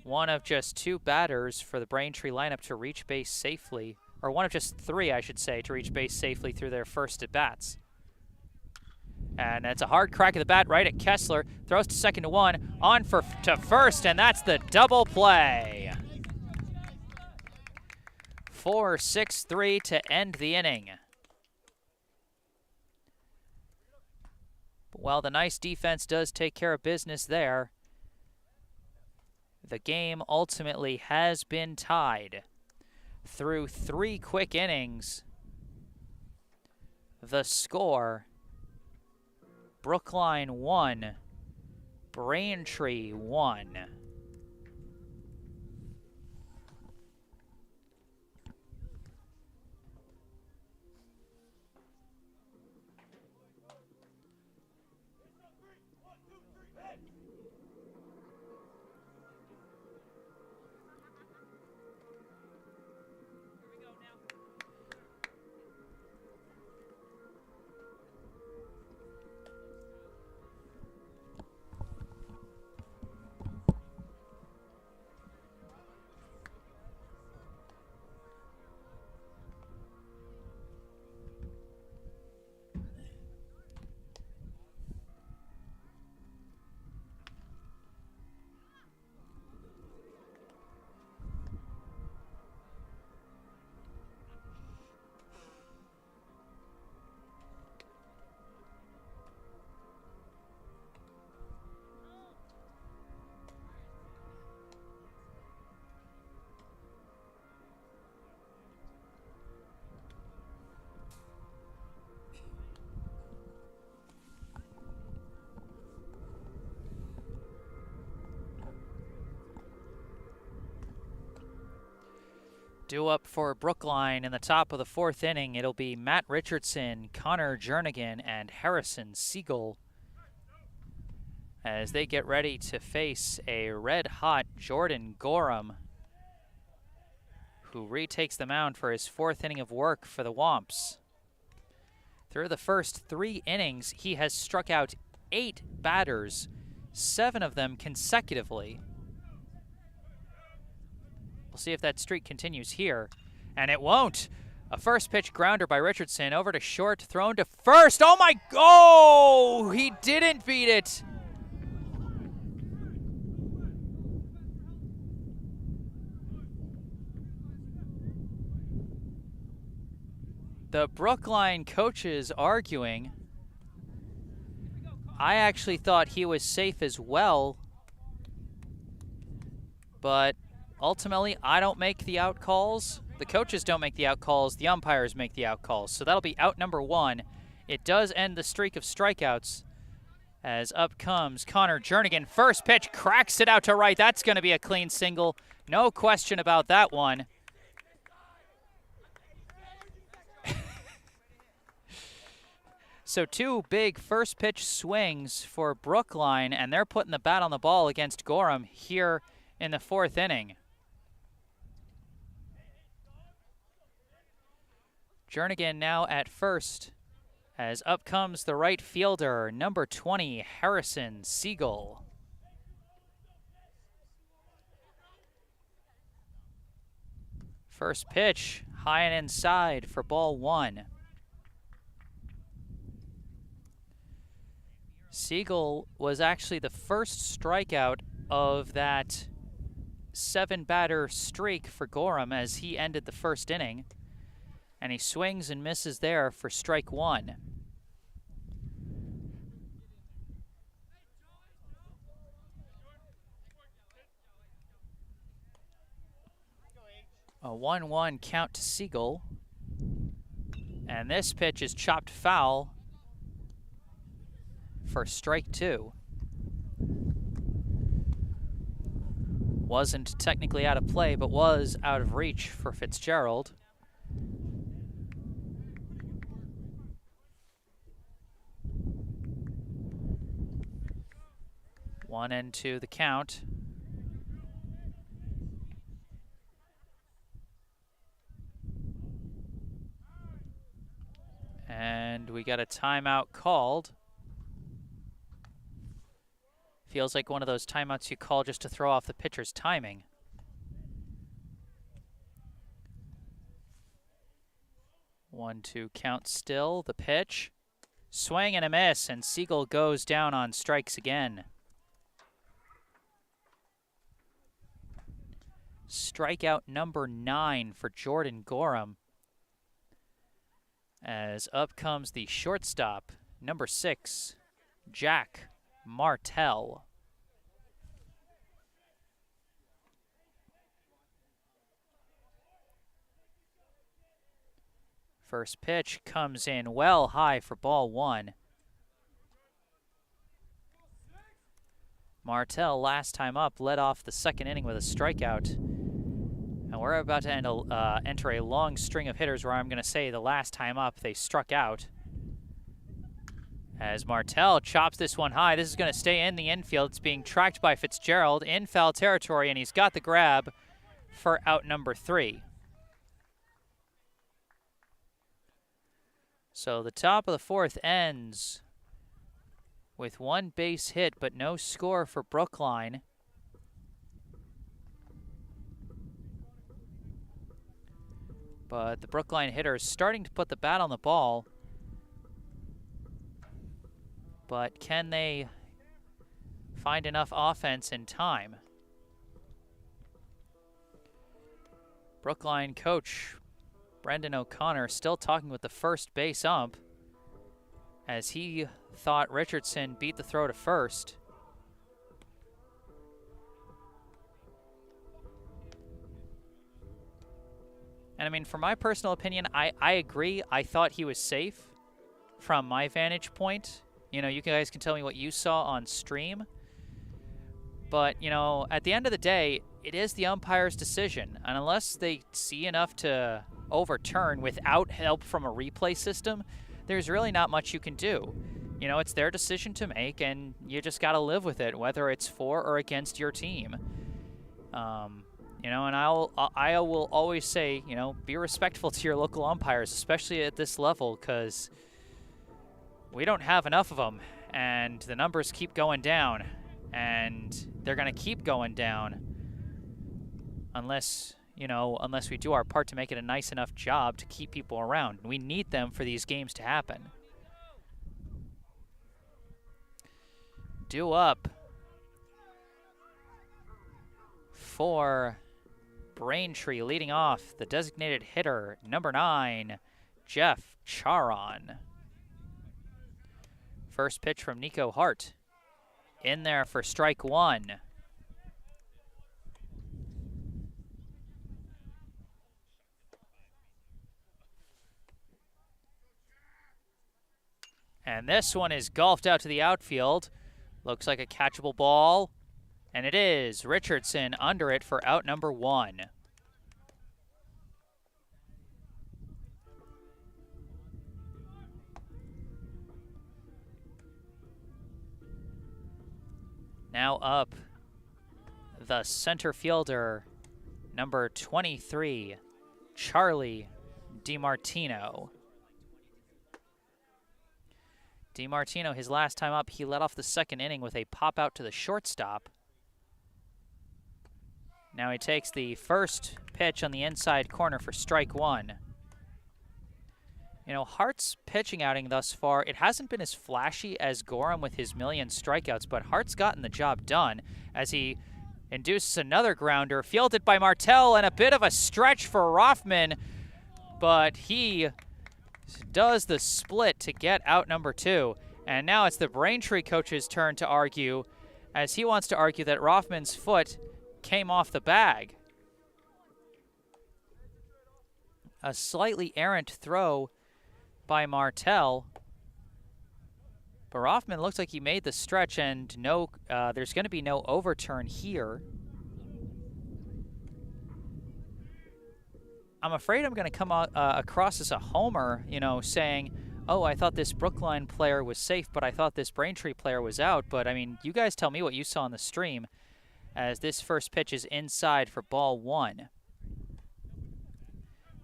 One of just 2 batters for the Braintree lineup to reach base safely, or one of just 3, I should say, to reach base safely through their first at-bats. And it's a hard crack of the bat right at Kessler. Throws to second to one, on to first, and that's the double play. 4-6-3 to end the inning. Well, the nice defense does take care of business there. The game ultimately has been tied. Through 3 quick innings, the score: Brookline 1, Braintree 1. Due up for Brookline in the top of the 4th inning, it'll be Matt Richardson, Connor Jernigan, and Harrison Siegel as they get ready to face a red-hot Jordan Gorham, who retakes the mound for his 4th inning of work for the Womps. Through the first 3 innings, he has struck out 8 batters, 7 of them consecutively. We'll see if that streak continues here, and it won't. A first pitch grounder by Richardson over to short, thrown to first. Oh my, oh, he didn't beat it. The Brookline coaches arguing. I actually thought he was safe as well, but ultimately, I don't make the out calls. The coaches don't make the out calls. The umpires make the out calls. So that'll be out number 1. It does end the streak of strikeouts as up comes Connor Jernigan. First pitch, cracks it out to right. That's going to be a clean single. No question about that one. So 2 big first pitch swings for Brookline, and they're putting the bat on the ball against Gorham here in the 4th inning. Jernigan now at first, as up comes the right fielder, number 20, Harrison Siegel. First pitch, high and inside for ball 1. Siegel was actually the first strikeout of that 7-batter streak for Gorham as he ended the 1st inning. And he swings and misses there for strike 1. A 1-1 count to Siegel. And this pitch is chopped foul for strike 2. Wasn't technically out of play, but was out of reach for Fitzgerald. 1-2 the count. And we got a timeout called. Feels like one of those timeouts you call just to throw off the pitcher's timing. One, two count still. The pitch. Swing and a miss, and Siegel goes down on strikes again. Strikeout number 9 for Jordan Gorham. As up comes the shortstop, number 6, Jack Martell. First pitch comes in well high for ball 1. Martell, last time up, led off the second inning with a strikeout. And we're about to enter a long string of hitters where I'm going to say the last time up they struck out. As Martell chops this one high, this is going to stay in the infield. It's being tracked by Fitzgerald in foul territory, and he's got the grab for out number 3. So the top of the 4th ends with 1 base hit, but no score for Brookline. But the Brookline hitter is starting to put the bat on the ball. But can they find enough offense in time? Brookline coach Brendan O'Connor still talking with the first base ump, as he thought Richardson beat the throw to first. And I mean, from my personal opinion, I agree. I thought he was safe from my vantage point. You know, you guys can tell me what you saw on stream. But, you know, at the end of the day, it is the umpire's decision. And unless they see enough to overturn without help from a replay system, there's really not much you can do. You know, it's their decision to make, and you just got to live with it, whether it's for or against your team. You know, and I will always say, you know, be respectful to your local umpires, especially at this level, because we don't have enough of them, and the numbers keep going down, and they're going to keep going down unless, you know, unless we do our part to make it a nice enough job to keep people around. We need them for these games to happen. Due up for Braintree, leading off, the designated hitter, number 9, Jeff Charon. First pitch from Nico Hart. In there for strike 1. And this one is golfed out to the outfield. Looks like a catchable ball. And it is. Richardson under it for out number 1. Now up, the center fielder, number 23, Charlie DiMartino. DiMartino, his last time up, he led off the second inning with a pop out to the shortstop. Now he takes the first pitch on the inside corner for strike 1. You know, Hart's pitching outing thus far, it hasn't been as flashy as Gorham with his million strikeouts, but Hart's gotten the job done as he induces another grounder, fielded by Martell, and a bit of a stretch for Rothman, but he does the split to get out number 2. And now it's the Braintree coach's turn to argue, as he wants to argue that Rothman's foot came off the bag. A slightly errant throw by Martell, but Rothman looks like he made the stretch, and no, there's going to be no overturn here. I'm afraid I'm going to come across as a homer, you know, saying, oh, I thought this Brookline player was safe, but I thought this Braintree player was out. But, I mean, you guys tell me what you saw on the stream, as this first pitch is inside for ball 1.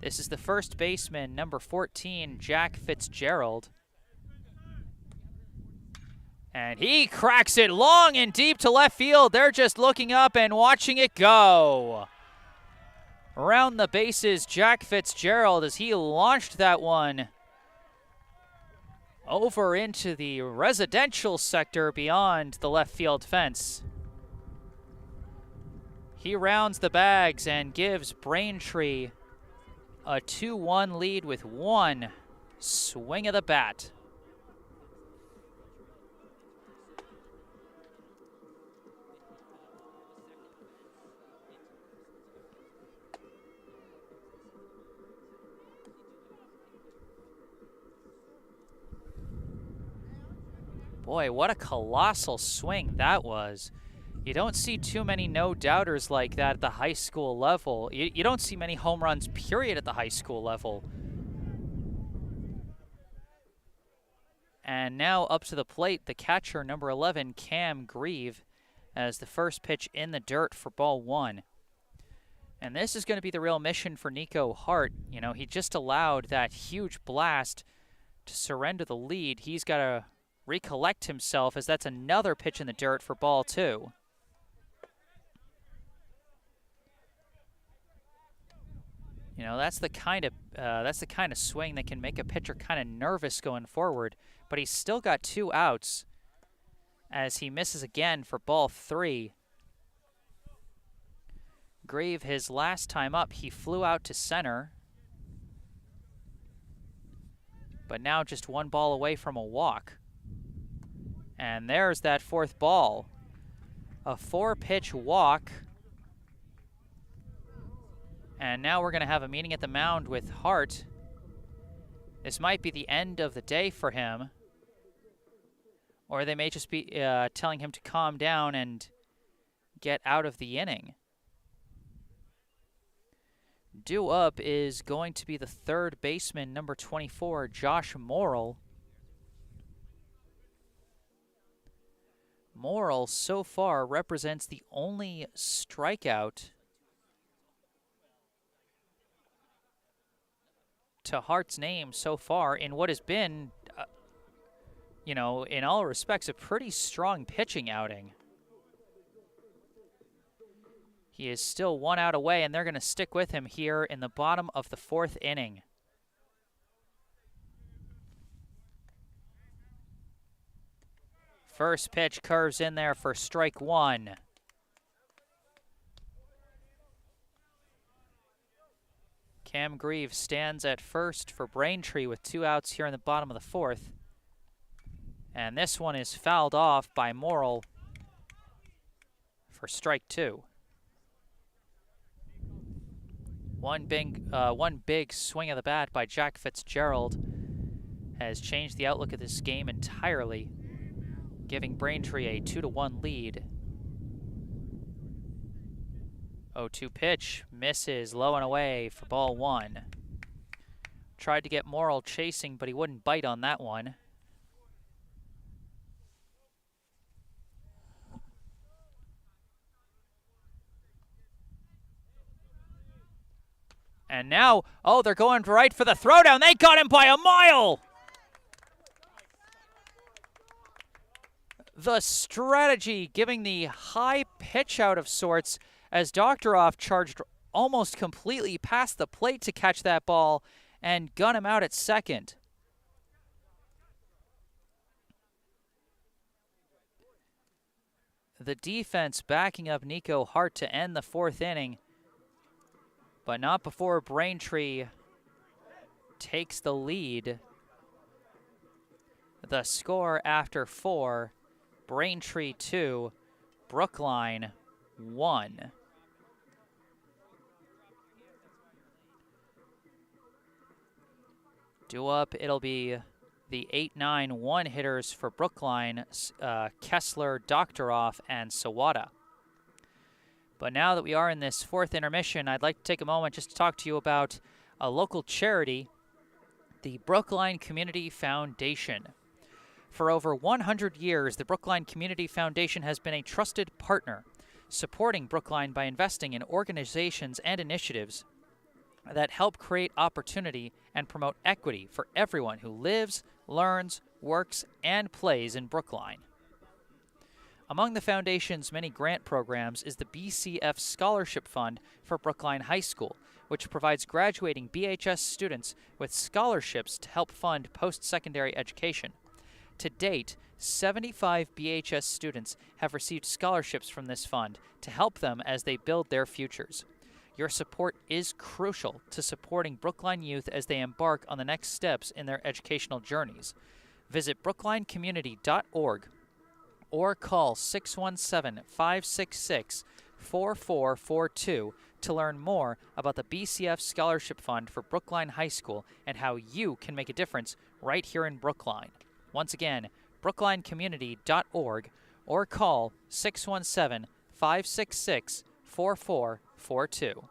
This is the first baseman, number 14, Jack Fitzgerald. And he cracks it long and deep to left field. They're just looking up and watching it go. Around the bases, Jack Fitzgerald, as he launched that one over into the residential sector beyond the left field fence. He rounds the bags and gives Braintree a 2-1 lead with one swing of the bat. Boy, what a colossal swing that was. You don't see too many no-doubters like that at the high school level. You don't see many home runs, period, at the high school level. And now up to the plate, the catcher, number 11, Cam Grieve, as the first pitch in the dirt for ball one. And this is going to be the real mission for Nico Hart. You know, he just allowed that huge blast to surrender the lead. He's got to recollect himself, as that's another pitch in the dirt for ball two. You know, that's the kind of swing that can make a pitcher kind of nervous going forward. But he's still got 2 outs as he misses again for ball three. Grieve, his last time up, he flew out to center, but now just 1 ball away from a walk. And there's that 4th ball. A 4-pitch walk. And now we're going to have a meeting at the mound with Hart. This might be the end of the day for him. Or they may just be telling him to calm down and get out of the inning. Due up is going to be the 3rd baseman, number 24, Josh Morrill. Morrill so far represents the only strikeout to Hart's name so far in what has been, you know, in all respects, a pretty strong pitching outing. He is still 1 out away, and they're going to stick with him here in the bottom of the 4th inning. First pitch curves in there for strike 1. Cam Grieve stands at first for Braintree with 2 outs here in the bottom of the 4th. And this one is fouled off by Morrill for strike 2. One big swing of the bat by Jack Fitzgerald has changed the outlook of this game entirely, giving Braintree a 2-1 lead. 0-2 pitch, misses low and away for ball 1. Tried to get Morrill chasing, but he wouldn't bite on that one. And now, oh, they're going right for the throwdown. They got him by a mile. The strategy giving the high pitch out of sorts, as Doctoroff charged almost completely past the plate to catch that ball and gun him out at second. The defense backing up Nico Hart to end the 4th inning, but not before Braintree takes the lead. The score after 4, Braintree 2, Brookline 1. Due up, it'll be the 8-9 one-hitters for Brookline, Kessler, Doctoroff, and Sawada. But now that we are in this 4th intermission, I'd like to take a moment just to talk to you about a local charity, the Brookline Community Foundation. For over 100 years, the Brookline Community Foundation has been a trusted partner, supporting Brookline by investing in organizations and initiatives that help create opportunity and promote equity for everyone who lives, learns, works, and plays in Brookline. Among the Foundation's many grant programs is the BCF Scholarship Fund for Brookline High School, which provides graduating BHS students with scholarships to help fund post-secondary education. To date, 75 BHS students have received scholarships from this fund to help them as they build their futures. Your support is crucial to supporting Brookline youth as they embark on the next steps in their educational journeys. Visit brooklinecommunity.org or call 617-566-4442 to learn more about the BCF Scholarship Fund for Brookline High School and how you can make a difference right here in Brookline. Once again, brooklinecommunity.org or call 617-566-4442.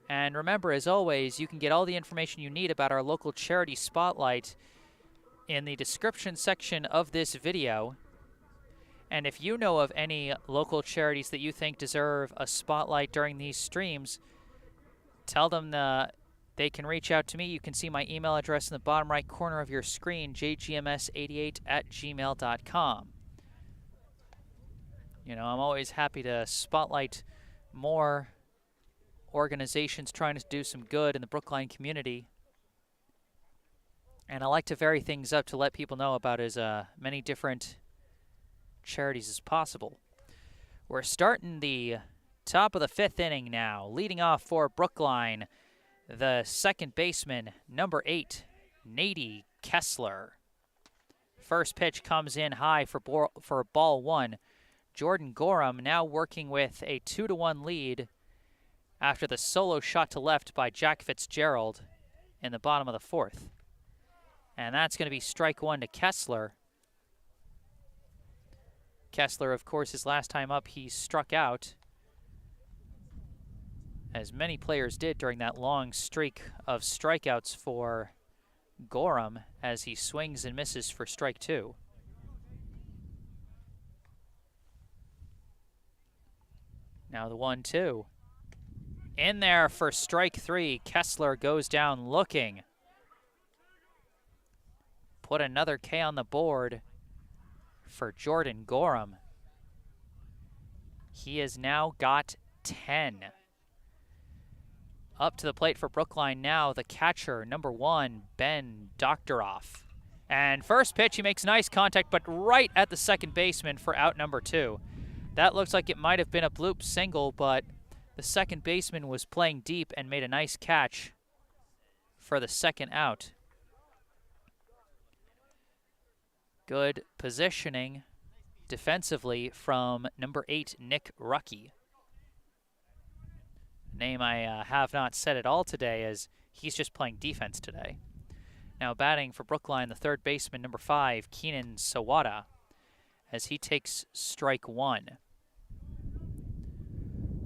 And remember, as always, you can get all the information you need about our local charity spotlight in the description section of this video. And if you know of any local charities that you think deserve a spotlight during these streams, tell them they can reach out to me. You can see my email address in the bottom right corner of your screen, jgms88@gmail.com. You know, I'm always happy to spotlight more organizations trying to do some good in the Brookline community. And I like to vary things up to let people know about as many different charities as possible. We're starting the top of the 5th inning now. Leading off for Brookline, the second baseman, number 8, Nady Kessler. First pitch comes in high for ball 1. Jordan Gorham now working with a 2-1 lead after the solo shot to left by Jack Fitzgerald in the bottom of the 4th. And that's going to be strike 1 to Kessler. Kessler, of course, his last time up, he struck out, as many players did during that long streak of strikeouts for Gorham, as he swings and misses for strike 2. Now the 1-2. In there for strike 3. Kessler goes down looking. Put another K on the board for Jordan Gorham. He has now got 10. Up to the plate for Brookline now, the catcher, number 1, Ben Doctoroff. And first pitch, he makes nice contact, but right at the second baseman for out number 2. That looks like it might have been a bloop single, but the second baseman was playing deep and made a nice catch for the second out. Good positioning defensively from number 8, Nick Rucky. Name I have not said at all today, as he's just playing defense today. Now batting for Brookline, the third baseman, number 5, Keenan Sawada, as he takes strike 1.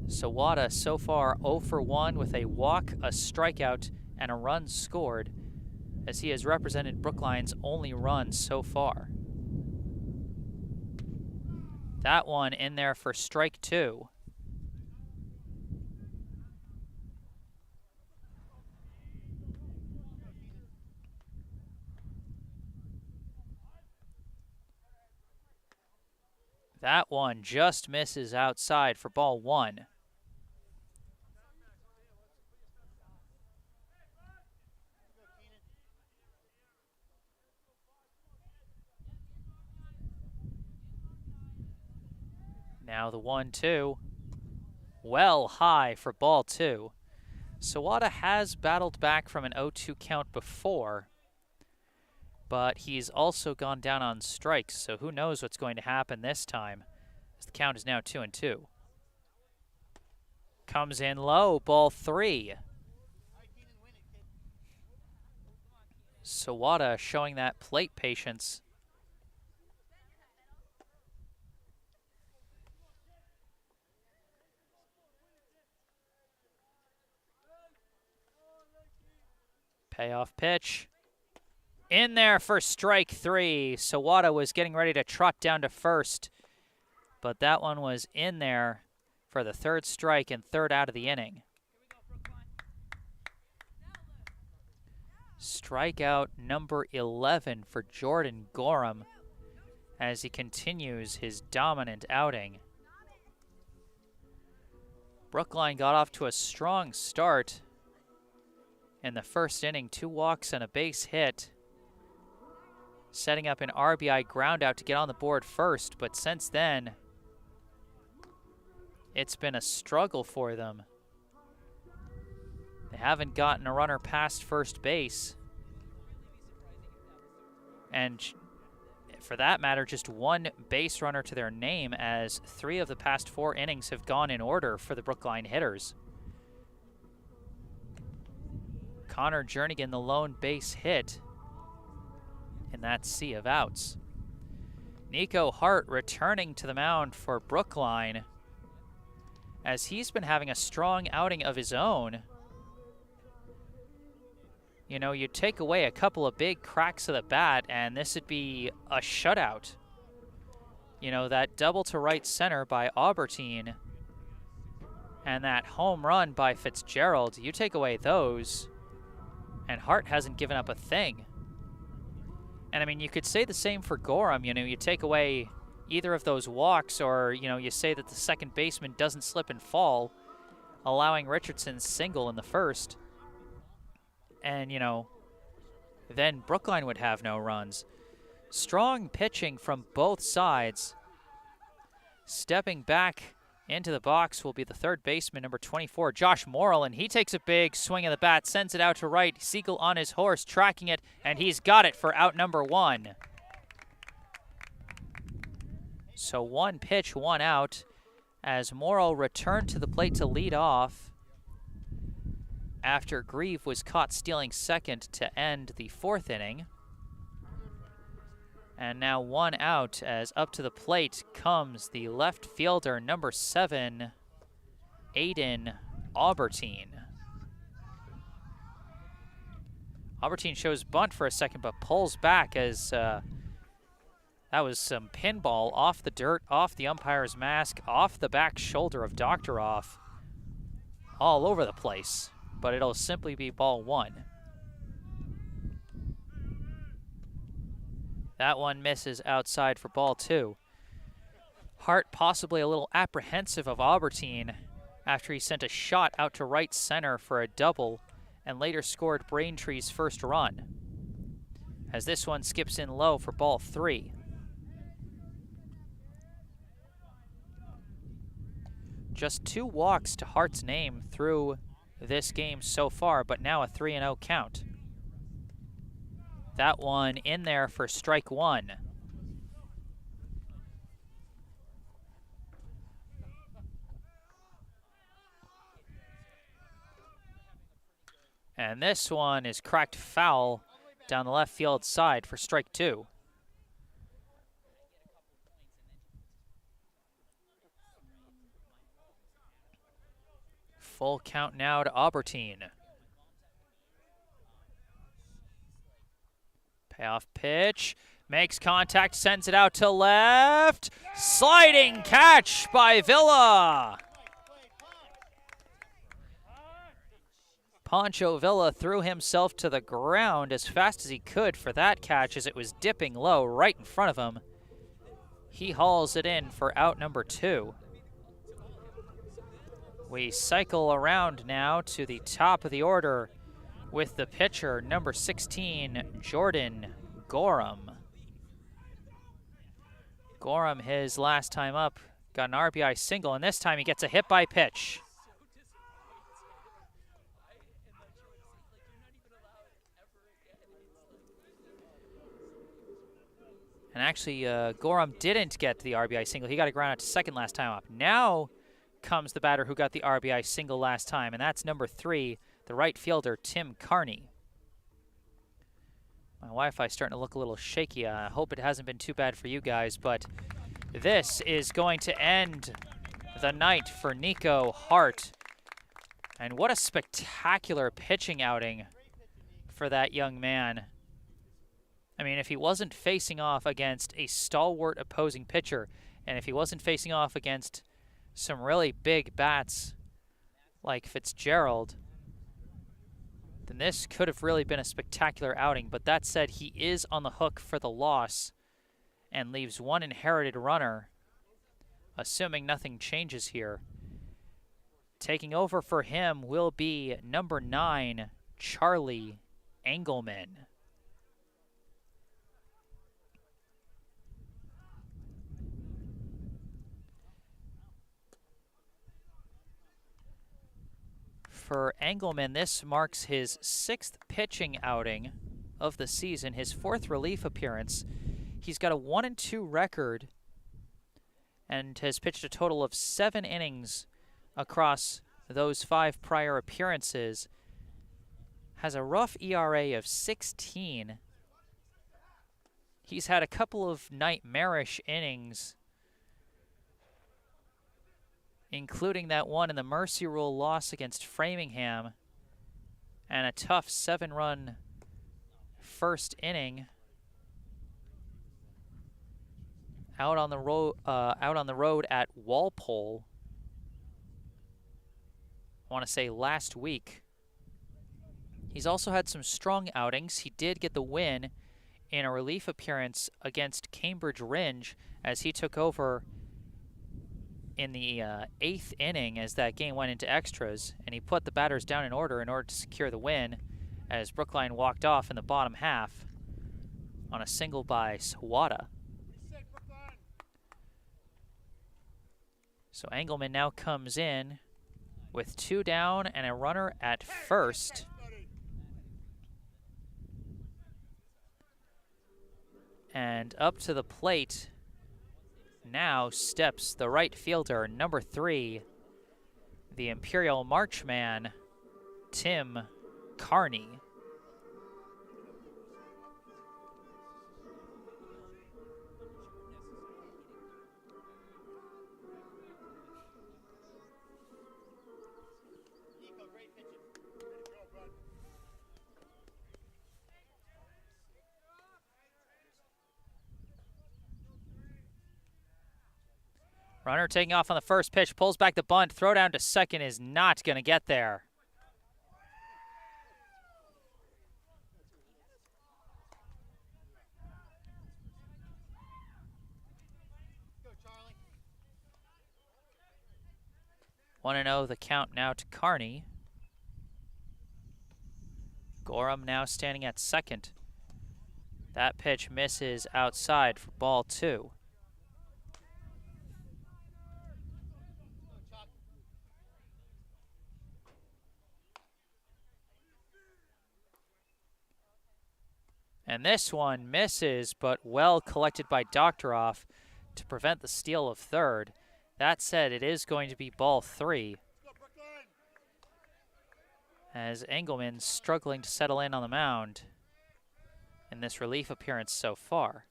Sawada so far 0 for 1 with a walk, a strikeout, and a run scored, as he has represented Brookline's only run so far. That one in there for strike 2. That one just misses outside for ball 1. Now the 1-2. Well high for ball 2. Sawada has battled back from an 0-2 count before, but he's also gone down on strikes, so who knows what's going to happen this time, as the count is now 2-2. Comes in low, ball 3. Sawada showing that plate patience. Payoff pitch. In there for strike 3. Sawada was getting ready to trot down to first, but that one was in there for the third strike and third out of the inning. Strikeout number 11 for Jordan Gorham as he continues his dominant outing. Brookline got off to a strong start in the first inning, 2 walks and a base hit. setting up an RBI ground out to get on the board first, but since then, it's been a struggle for them. They haven't gotten a runner past first base. And for that matter, just one base runner to their name, as 3 of the past 4 innings have gone in order for the Brookline hitters. Connor Jernigan, the lone base hit in that sea of outs. Nico Hart returning to the mound for Brookline, as he's been having a strong outing of his own. You know, you take away a couple of big cracks of the bat, and this would be a shutout. You know, that double to right center by Albertine and that home run by Fitzgerald, you take away those, and Hart hasn't given up a thing. And I mean, you could say the same for Gorham. You know, you take away either of those walks, or, you know, you say that the second baseman doesn't slip and fall, allowing Richardson's single in the first. And, you know, then Brookline would have no runs. Strong pitching from both sides. Stepping back into the box will be the third baseman, number 24, Josh Morrill, and he takes a big swing of the bat, sends it out to right. Siegel on his horse, tracking it, and he's got it for out number 1. So 1 pitch, 1 out, as Morrill returned to the plate to lead off after Grieve was caught stealing second to end the 4th inning. And now 1 out, as up to the plate comes the left fielder, number 7, Aiden Albertine. Albertine shows bunt for a second, but pulls back, as that was some pinball off the dirt, off the umpire's mask, off the back shoulder of Doctoroff, all over the place. But it'll simply be ball 1. That one misses outside for ball 2. Hart possibly a little apprehensive of Albertine after he sent a shot out to right center for a double and later scored Braintree's first run, as this one skips in low for ball 3. Just 2 walks to Hart's name through this game so far, but now a 3-0 count. That one in there for strike 1. And this one is cracked foul down the left field side for strike 2. Full count now to Albertine. Payoff pitch, makes contact, sends it out to left. Sliding catch by Villa. Pancho Villa threw himself to the ground as fast as he could for that catch, as it was dipping low right in front of him. He hauls it in for out number 2. We cycle around now to the top of the order with the pitcher, number 16, Jordan Gorham. Gorham, his last time up, got an RBI single, and this time he gets a hit by pitch. And actually, Gorham didn't get the RBI single. He got a ground out to second last time up. Now comes the batter who got the RBI single last time, and that's number 3, the right fielder, Tim Carney. My Wi-Fi is starting to look a little shaky. I hope it hasn't been too bad for you guys, but this is going to end the night for Nico Hart. And what a spectacular pitching outing for that young man. I mean, if he wasn't facing off against a stalwart opposing pitcher, and if he wasn't facing off against some really big bats like Fitzgerald, then this could have really been a spectacular outing. But that said, he is on the hook for the loss and leaves 1 inherited runner, assuming nothing changes here. Taking over for him will be number 9, Charlie Engelman. Engelman, this marks his 6th pitching outing of the season, his 4th relief appearance. He's got a 1-2 record and has pitched a total of 7 innings across those 5 prior appearances. Has a rough ERA of 16. He's had a couple of nightmarish innings, including that one in the Mercy Rule loss against Framingham, and a tough 7-run first inning out on the road at Walpole. I want to say last week. He's also had some strong outings. He did get the win in a relief appearance against Cambridge Ringe as he took over in the 8th inning as that game went into extras, and he put the batters down in order to secure the win as Brookline walked off in the bottom half on a single by Sawada. So Engelman now comes in with 2 down and a runner at first. And up to the plate now steps the right fielder, number 3, the Imperial Marchman, Tim Carney. Runner taking off on the first pitch, pulls back the bunt, throw down to second is not going to get there. Want to know the count now to Carney. Gorham now standing at second. That pitch misses outside for ball 2. And this one misses, but well collected by Doctoroff to prevent the steal of third. That said, it is going to be ball 3. As Engelman struggling to settle in on the mound in this relief appearance so far.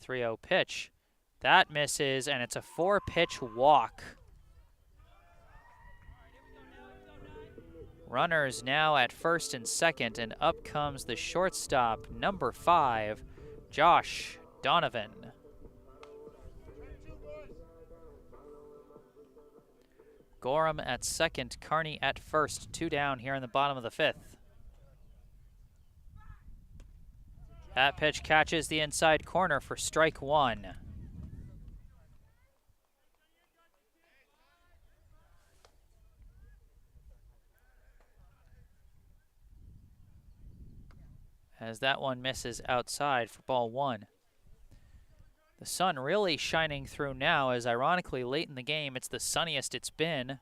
3-0 pitch. That misses, and it's a 4-pitch walk. Runners now at first and second, and up comes the shortstop, number 5, Josh Donovan. Gorham at second, Carney at first, 2 down here in the bottom of the 5th. That pitch catches the inside corner for strike 1. As that one misses outside for ball 1. The sun really shining through now, as ironically late in the game it's the sunniest it's been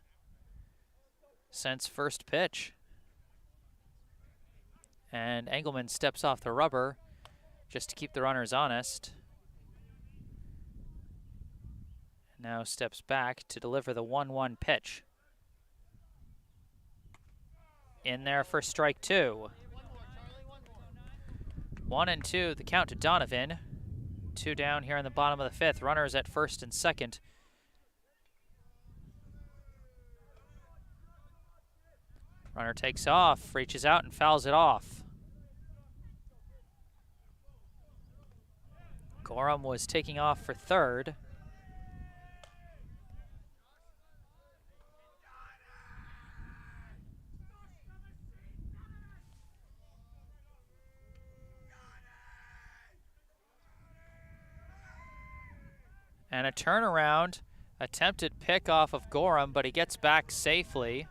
since first pitch. And Engelman steps off the rubber just to keep the runners honest. Now steps back to deliver the 1-1 pitch. In there for strike 2. 1-2, the count to Donovan. 2 down here in the bottom of the 5th. Runners at first and second. Runner takes off, reaches out and fouls it off. Gorham was taking off for third. And a turnaround, attempted pick off of Gorham, but he gets back safely.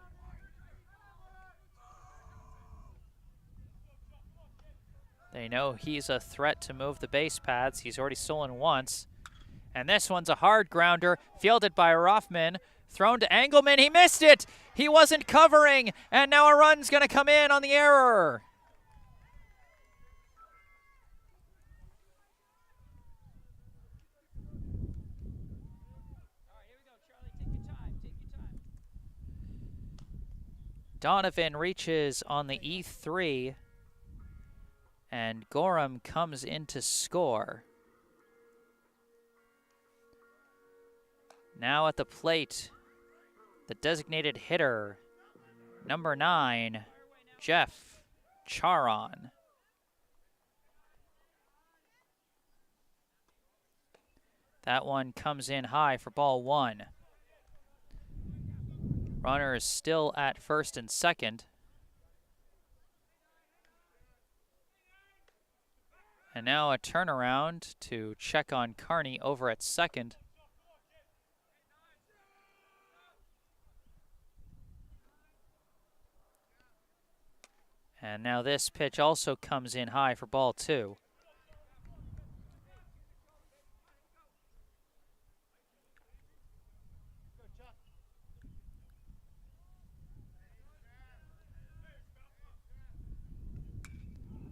They know he's a threat to move the base paths. He's already stolen once. And this one's a hard grounder, fielded by Rothman Thrown to Engelman. He missed it. He wasn't covering. And now a run's going to come in on the error. Donovan reaches on the E3. And Gorham comes in to score. Now at the plate, the designated hitter, number 9, Jeff Charon. That one comes in high for ball 1. Runner is still at first and second. And now a turnaround to check on Kearney over at second. And now this pitch also comes in high for ball 2.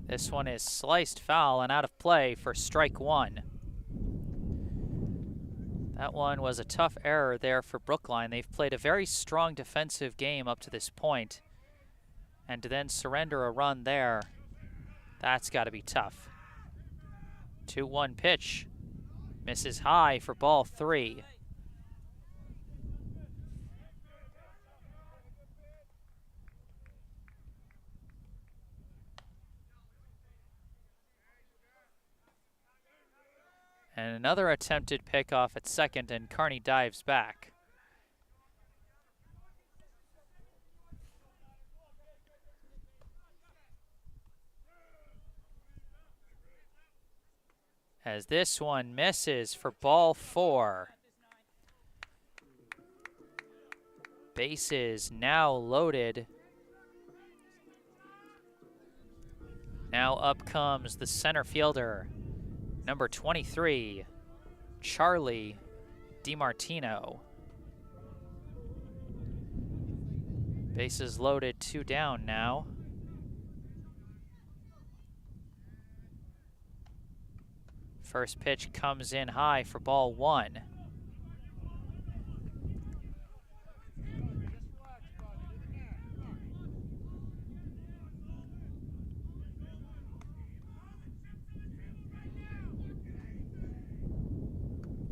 This one is sliced foul and out of play for strike 1. That one was a tough error there for Brookline. They've played a very strong defensive game up to this point. And to then surrender a run there, that's got to be tough. 2-1 pitch. Misses high for ball 3. And another attempted pickoff at second, and Kearney dives back. As this one misses for ball 4. Bases now loaded. Now up comes the center fielder, number 23, Charlie DiMartino. Bases loaded, 2 down now. First pitch comes in high for ball 1.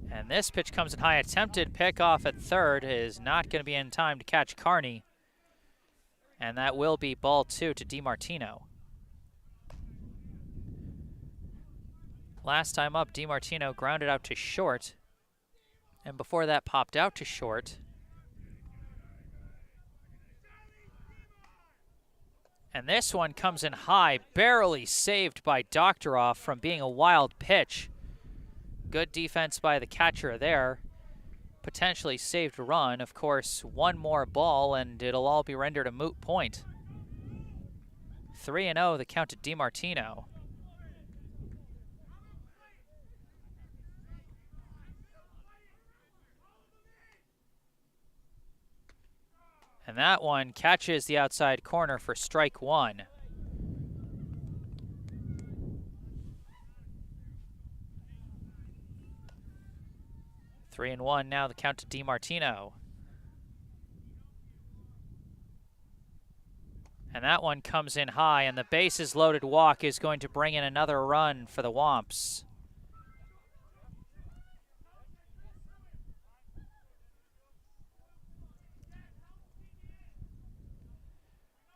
And this pitch comes in high. Attempted pickoff at third is not going to be in time to catch Kearney. And that will be ball 2 to DiMartino. Last time up, DiMartino grounded out to short. And before that, popped out to short. And this one comes in high, barely saved by Doctoroff from being a wild pitch. Good defense by the catcher there. Potentially saved a run. Of course, one more ball and it'll all be rendered a moot point. 3-0 the count to DiMartino. And that one catches the outside corner for strike 1. Three and 1 now the count to DiMartino. And that one comes in high, and the bases loaded walk is going to bring in another run for the Womps.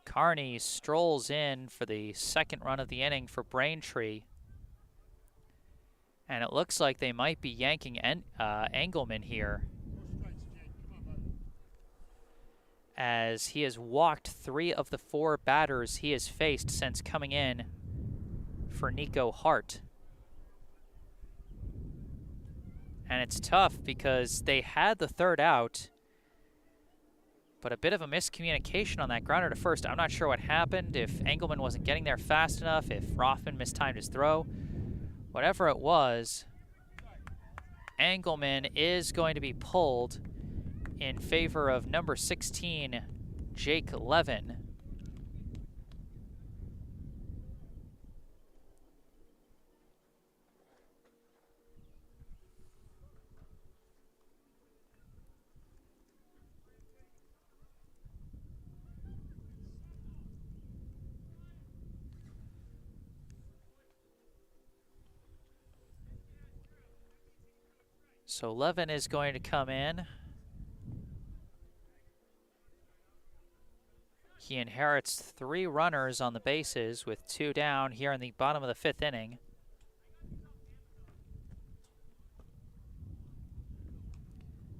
Kearney strolls in for the second run of the inning for Braintree. And it looks like they might be yanking Engelman here, as he has walked 3 of the 4 batters he has faced since coming in for Nico Hart. And it's tough because they had the third out, but a bit of a miscommunication on that grounder to first. I'm not sure what happened, if Engelman wasn't getting there fast enough, if Rothman mistimed his throw. Whatever it was, Engelman is going to be pulled in favor of number 16, Jake Levin. So Levin is going to come in. He inherits 3 runners on the bases with 2 down here in the bottom of the 5th inning.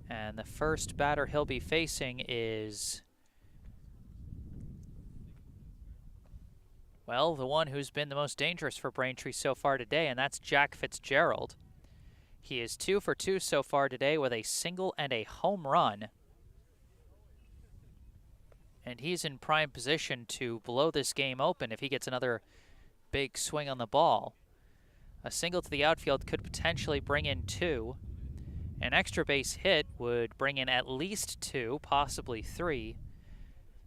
And the first batter he'll be facing is, well, the one who's been the most dangerous for Braintree so far today, and that's Jack Fitzgerald. He is 2 for 2 so far today with a single and a home run. And he's in prime position to blow this game open if he gets another big swing on the ball. A single to the outfield could potentially bring in 2. An extra base hit would bring in at least 2, possibly 3.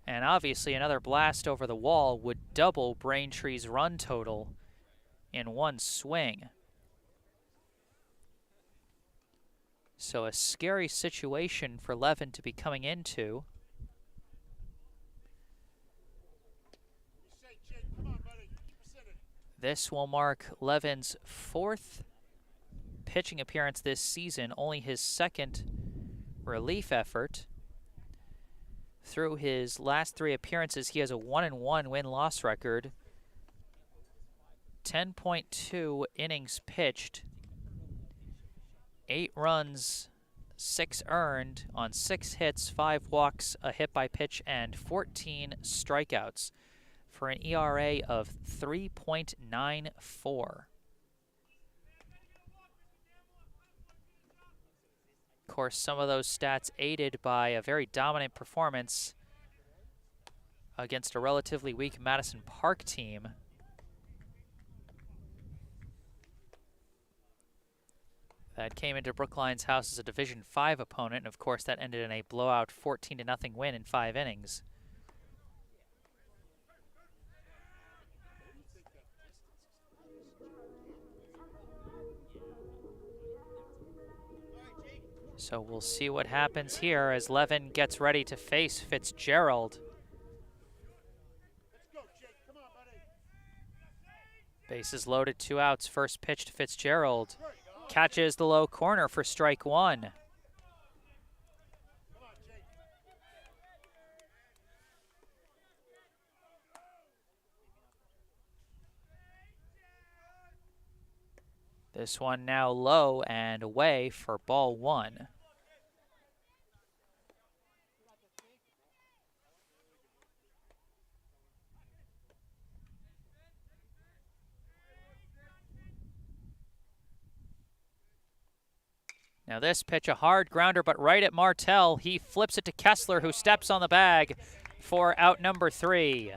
And obviously another blast over the wall would double Braintree's run total in one swing. So a scary situation for Levin to be coming into. This will mark Levin's 4th pitching appearance this season, only his 2nd relief effort. Through his last 3 appearances, he has a 1-1 win-loss record, 10.2 innings pitched, 8 runs, 6 earned on 6 hits, 5 walks, a hit by pitch, and 14 strikeouts for an ERA of 3.94. Of course, some of those stats aided by a very dominant performance against a relatively weak Madison Park team. That came into Brookline's house as a Division V opponent, and of course that ended in a blowout 14-0 win in 5 innings. So we'll see what happens here as Levin gets ready to face Fitzgerald. Bases loaded, 2 outs. First pitch to Fitzgerald. Catches the low corner for strike 1. This one now low and away for ball 1. Now this pitch, a hard grounder, but right at Martell. He flips it to Kessler, who steps on the bag for out number 3.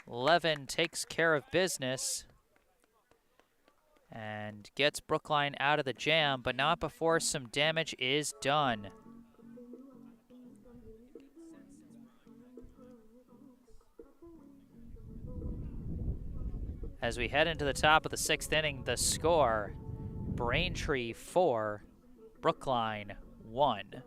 Levin takes care of business and gets Brookline out of the jam, but not before some damage is done. As we head into the top of the 6th inning, the score, Braintree 4, Brookline 1.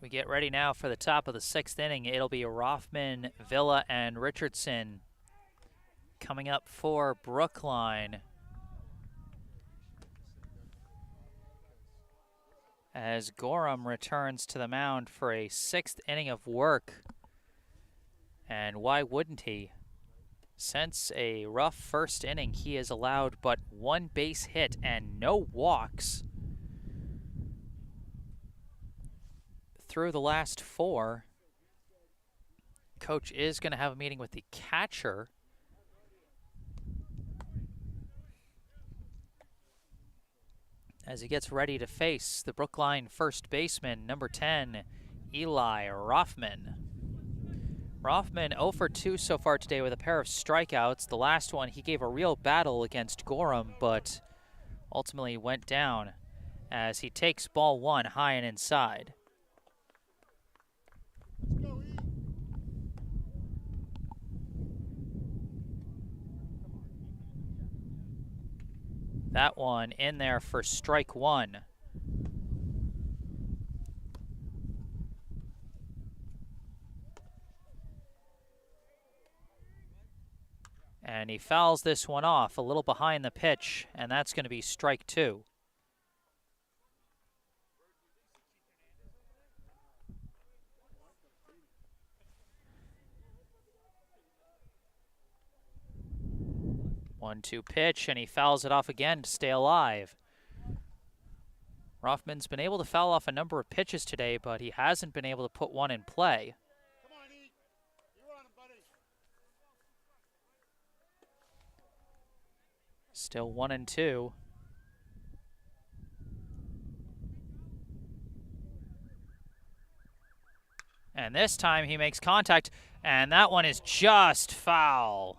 We get ready now for the top of the 6th inning. It'll be Rothman, Villa, and Richardson coming up for Brookline, as Gorham returns to the mound for a 6th inning of work. And why wouldn't he? Since a rough first inning, he has allowed but 1 base hit and no walks through the last 4. Coach is going to have a meeting with the catcher. As he gets ready to face the Brookline first baseman, number 10, Eli Rothman. Rothman 0 for 2 so far today with a pair of strikeouts. The last one, he gave a real battle against Gorham, but ultimately went down as he takes ball 1 high and inside. That one in there for strike 1. And he fouls this one off a little behind the pitch, and that's going to be strike 2. One-two pitch, and he fouls it off again to stay alive. Rothman's been able to foul off a number of pitches today, but he hasn't been able to put one in play. Come on, E. You're on him, buddy. Still 1-2. And this time he makes contact, and that one is just foul.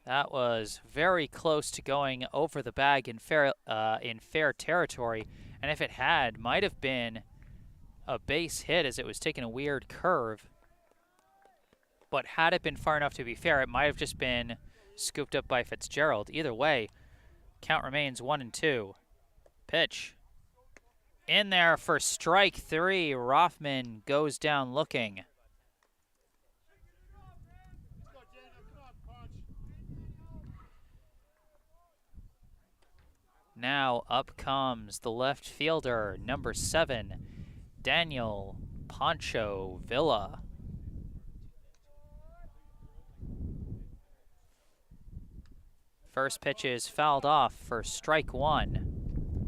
That was very close to going over the bag in fair territory, and if it had, might have been a base hit as it was taking a weird curve. But had it been far enough to be fair, it might have just been scooped up by Fitzgerald. Either way, count remains 1-2. Pitch. In there for strike 3. Rothman goes down looking. Now up comes the left fielder, number 7, Daniel Pancho Villa. First pitch is fouled off for strike 1.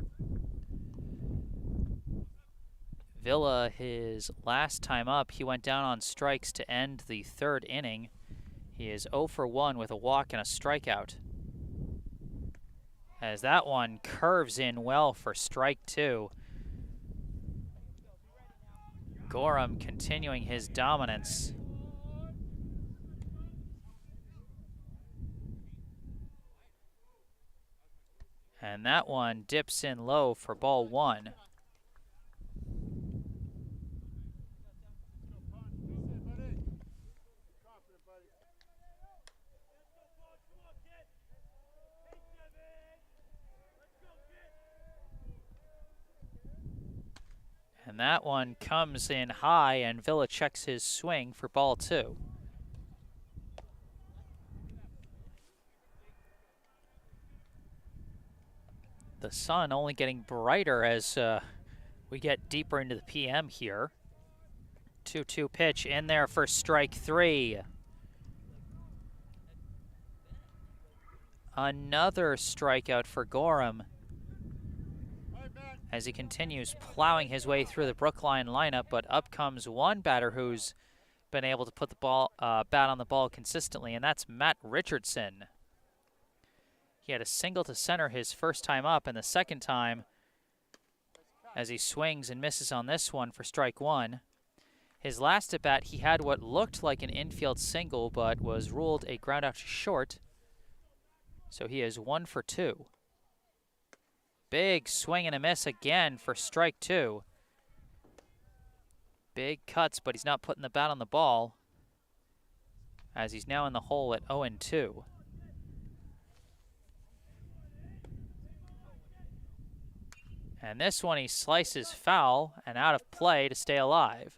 Villa, his last time up, he went down on strikes to end the 3rd inning. He is 0 for 1 with a walk and a strikeout, as that one curves in well for strike 2. Gorham continuing his dominance. And that one dips in low for ball 1. And that one comes in high, and Villa checks his swing for ball 2. The sun only getting brighter as we get deeper into the PM here. 2-2 pitch in there for strike 3. Another strikeout for Gorham as he continues plowing his way through the Brookline lineup, but up comes one batter who's been able to put the ball bat on the ball consistently, and that's Matt Richardson. He had a single to center his first time up, and the second time as he swings and misses on this one for strike 1. His last at bat, he had what looked like an infield single, but was ruled a ground out to short. So he is 1 for 2. Big swing and a miss again for strike 2. Big cuts, but he's not putting the bat on the ball, as he's now in the hole at 0-2. And this one he slices foul and out of play to stay alive.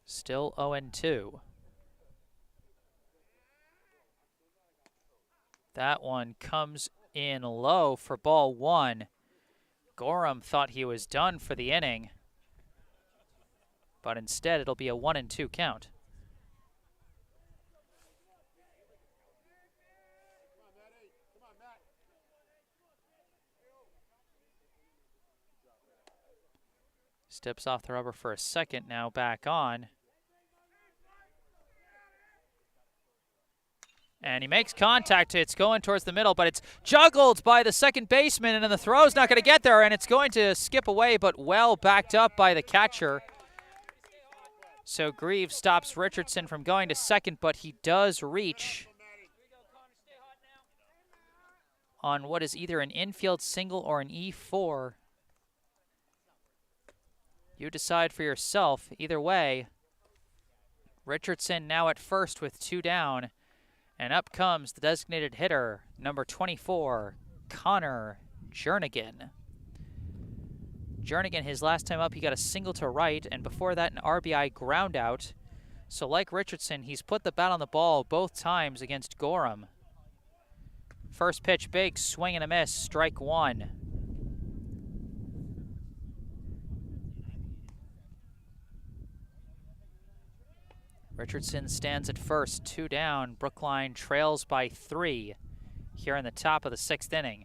Still 0-2. That one comes in low for ball one. Gorham thought he was done for the inning, but instead it'll be a 1-2 count. Steps off the rubber for a second, now back on. And he makes contact. It's going towards the middle, but it's juggled by the second baseman, and then the throw's not going to get there, and it's going to skip away, but well backed up by the catcher. So Grieve stops Richardson from going to second, but he does reach on what is either an infield single or an E4. You decide for yourself. Either way, Richardson now at first with 2 down. And up comes the designated hitter, number 24, Connor Jernigan. Jernigan, his last time up, he got a single to right, and before that, an RBI ground out. So like Richardson, he's put the bat on the ball both times against Gorham. First pitch, big, swing and a miss, strike one. Richardson stands at first, 2 down. Brookline trails by 3 here in the top of the 6th inning.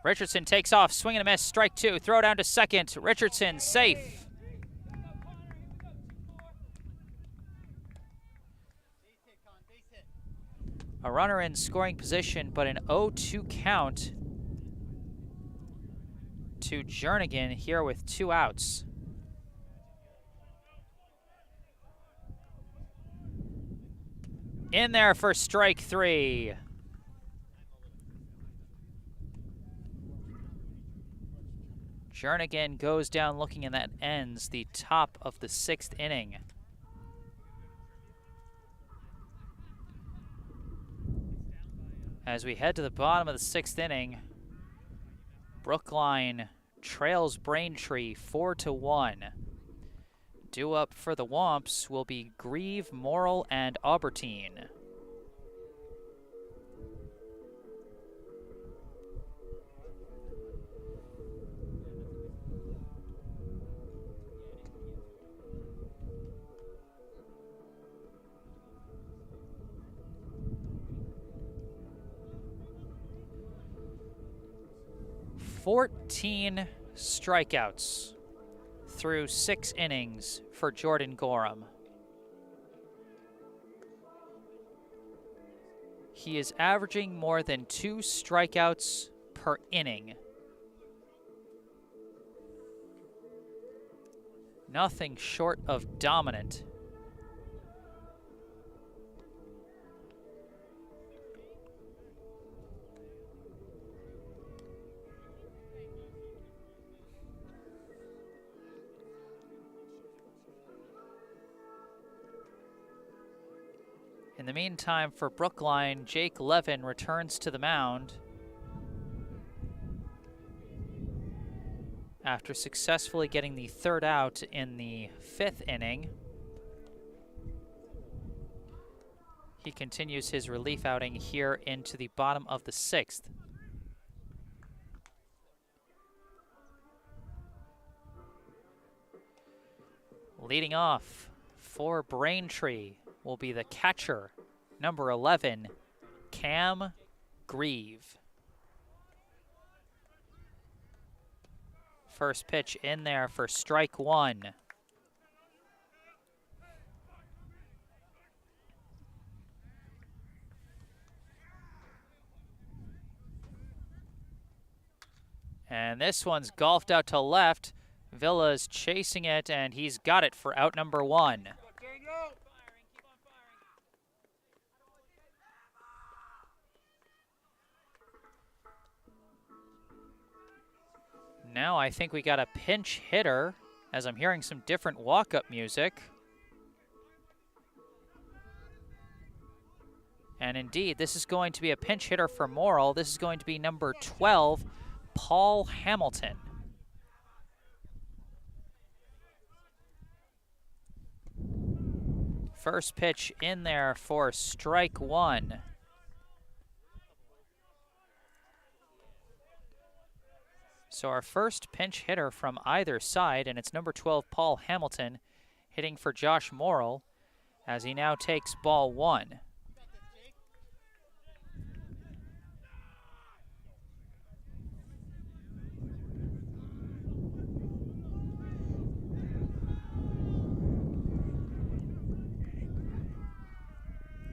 Richardson takes off, swing and a miss, strike 2, throw down to second. Richardson safe. A runner in scoring position, but an 0-2 count to Jernigan here with 2 outs. In there for strike 3. Jernigan goes down looking, and that ends the top of the 6th inning. As we head to the bottom of the 6th inning, Brookline trails Braintree 4-1. Due up for the Womps will be Grieve, Morrill, and Aubertine. "14 strikeouts through 6 innings for Jordan Gorham. He is averaging more than 2 strikeouts per inning. Nothing short of dominant. In the meantime, for Brookline, Jake Levin returns to the mound after successfully getting the 3rd out in the 5th inning. He continues his relief outing here into the bottom of the 6th. Leading off for Braintree will be the catcher, number 11, Cam Grieve. First pitch in there for strike 1. And this one's golfed out to left. Villa's chasing it, and he's got it for out number 1. now I think we got a pinch hitter, as I'm hearing some different walk-up music. And indeed, this is going to be a pinch hitter for Morrill. This is going to be number 12, Paul Hamilton. First pitch in there for strike one. So our first pinch hitter from either side, and it's number 12, Paul Hamilton, hitting for Josh Morrill as he now takes ball one.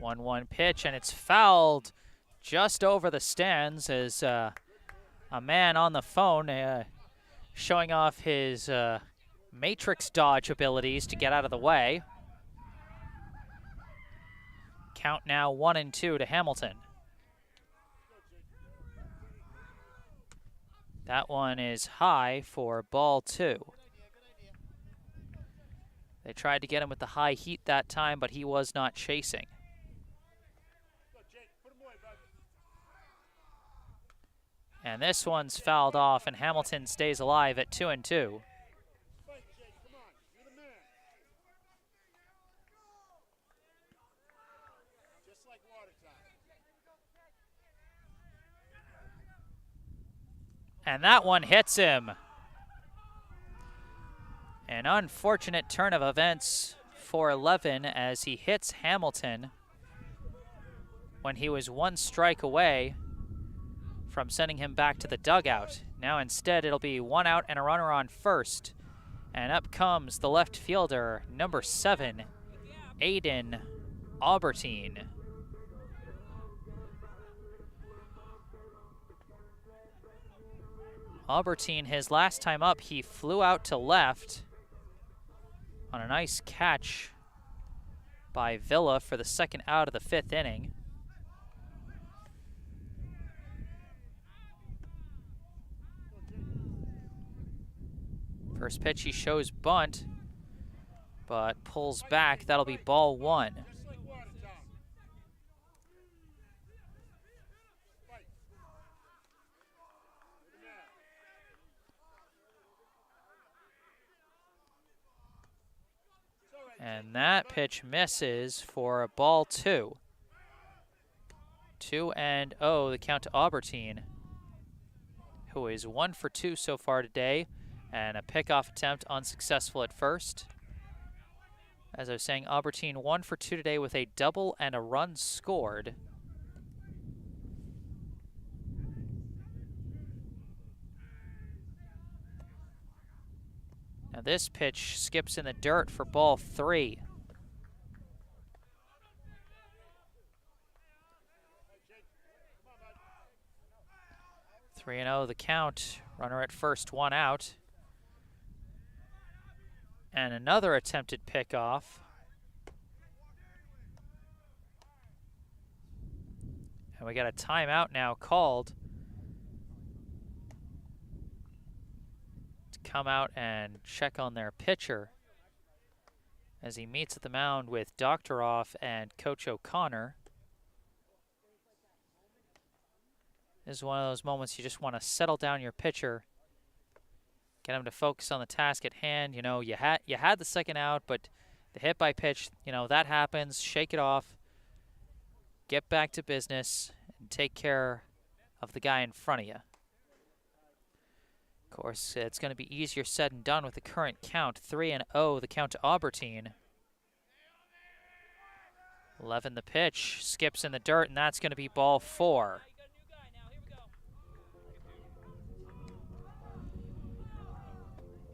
One pitch, and it's fouled just over the stands as a man on the phone showing off his matrix dodge abilities to get out of the way. Count now 1-2 to Hamilton. That one is high for ball two. They tried to get him with the high heat that time, but he was not chasing. And this one's fouled off, and Hamilton stays alive at 2-2. And that one hits him. An unfortunate turn of events for Levin as he hits Hamilton when he was one strike away from sending him back to the dugout. Now instead it'll be one out and a runner on first. And up comes the left fielder, number 7, Aiden Aubertine. Aubertine, his last time up, he flew out to left on a nice catch by Villa for the second out of the 5th inning. First pitch, he shows bunt, but pulls back. That'll be ball one. And that pitch misses for a ball two. 2-0 the count to Aubertine, who is 1 for 2 so far today. And a pickoff attempt unsuccessful at first. As I was saying, Aubertine 1 for 2 today with a double and a run scored. Now this pitch skips in the dirt for ball 3. 3-0 the count. Runner at first, 1 out. And another attempted pickoff. And we got a timeout now called to come out and check on their pitcher as he meets at the mound with Doctoroff and Coach O'Connor. This is one of those moments you just want to settle down your pitcher, get him to focus on the task at hand. You know, you had the second out, but the hit by pitch, you know, that happens. Shake it off, get back to business, and take care of the guy in front of you. Of course, it's going to be easier said than done with the current count. 3-0 the count to Aubertine. 11 the pitch, skips in the dirt, and that's going to be ball 4.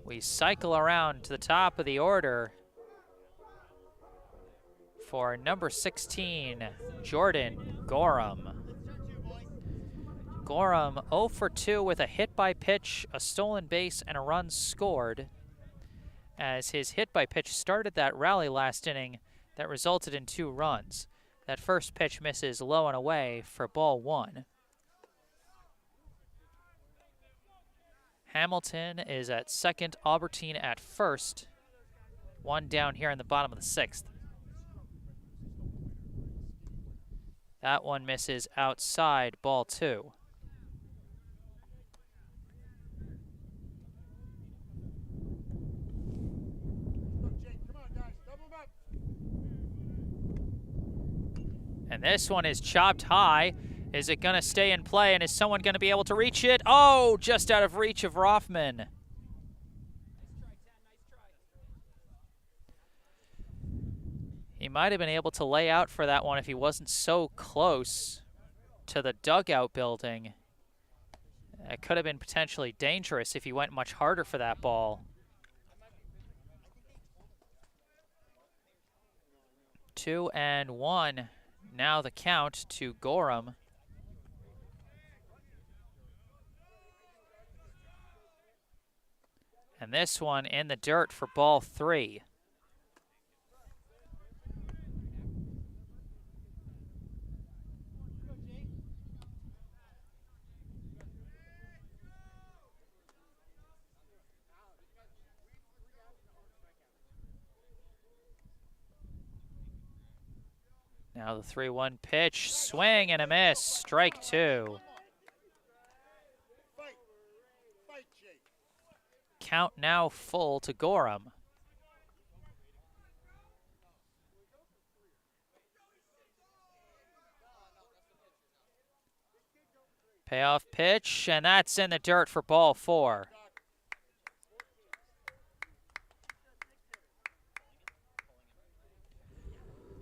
We cycle around to the top of the order for number 16, Jordan Gorham. Gorham 0 for 2 with a hit by pitch, a stolen base, and a run scored, as his hit by pitch started that rally last inning that resulted in 2 runs. That first pitch misses low and away for ball 1. Hamilton is at second, Albertine at first. One down here in the bottom of the sixth. That one misses outside, ball 2. And this one is chopped high. Is it going to stay in play, and is someone going to be able to reach it? Oh, just out of reach of Rothman. He might have been able to lay out for that one if he wasn't so close to the dugout building. It could have been potentially dangerous if he went much harder for that ball. 2-1. Now the count to Gorham. And this one in the dirt for ball 3. Now the 3-1 pitch, swing and a miss, strike 2. Count now full to Gorham. Payoff pitch, and that's in the dirt for ball 4.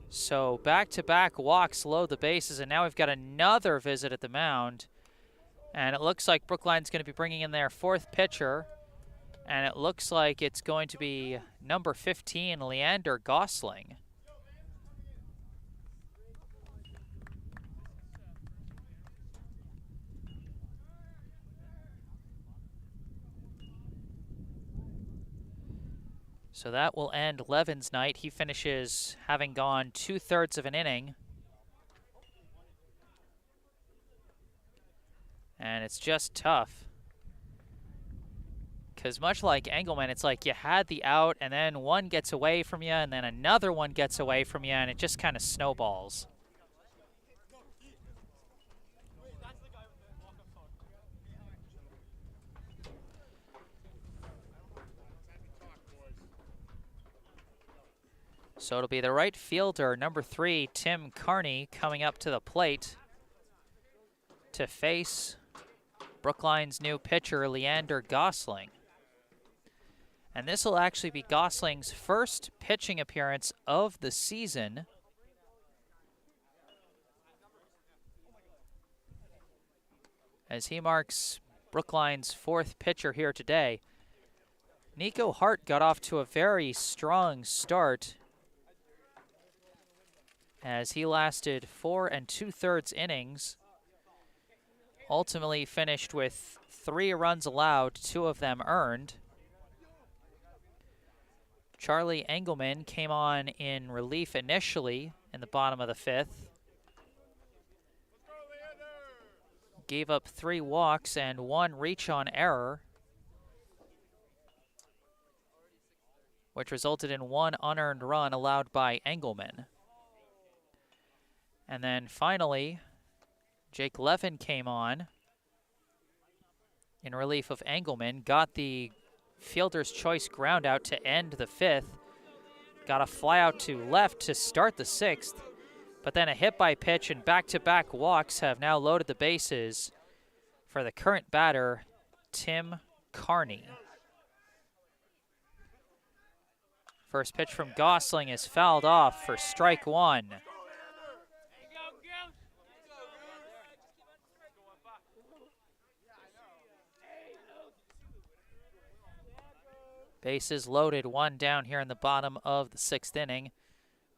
So back-to-back walks load the bases, and now we've got another visit at the mound. And it looks like Brookline's going to be bringing in their 4th pitcher. And it looks like it's going to be number 15, Leander Gosling. So that will end Levin's night. He finishes having gone 2/3 of an inning. And it's just tough. Because much like Engelman, it's like you had the out, and then one gets away from you, and then another one gets away from you, and it just kind of snowballs. So it'll be the right fielder, number 3, Tim Carney, coming up to the plate to face Brookline's new pitcher, Leander Gosling. And this will actually be Gosling's first pitching appearance of the season. As he marks Brookline's 4th pitcher here today. Nico Hart got off to a very strong start as he lasted 4 2/3 innings. Ultimately finished with 3 runs allowed, 2 of them earned. Charlie Engelman came on in relief initially in the bottom of the 5th. Gave up 3 walks and 1 reach on error, which resulted in 1 unearned run allowed by Engelman. And then finally, Jake Levin came on in relief of Engelman, got the fielder's choice ground out to end the 5th, got a fly out to left to start the 6th, but then a hit by pitch and back-to-back walks have now loaded the bases for the current batter, Tim Carney. First pitch from Gosling is fouled off for strike 1. Bases loaded, 1 down here in the bottom of the 6th inning.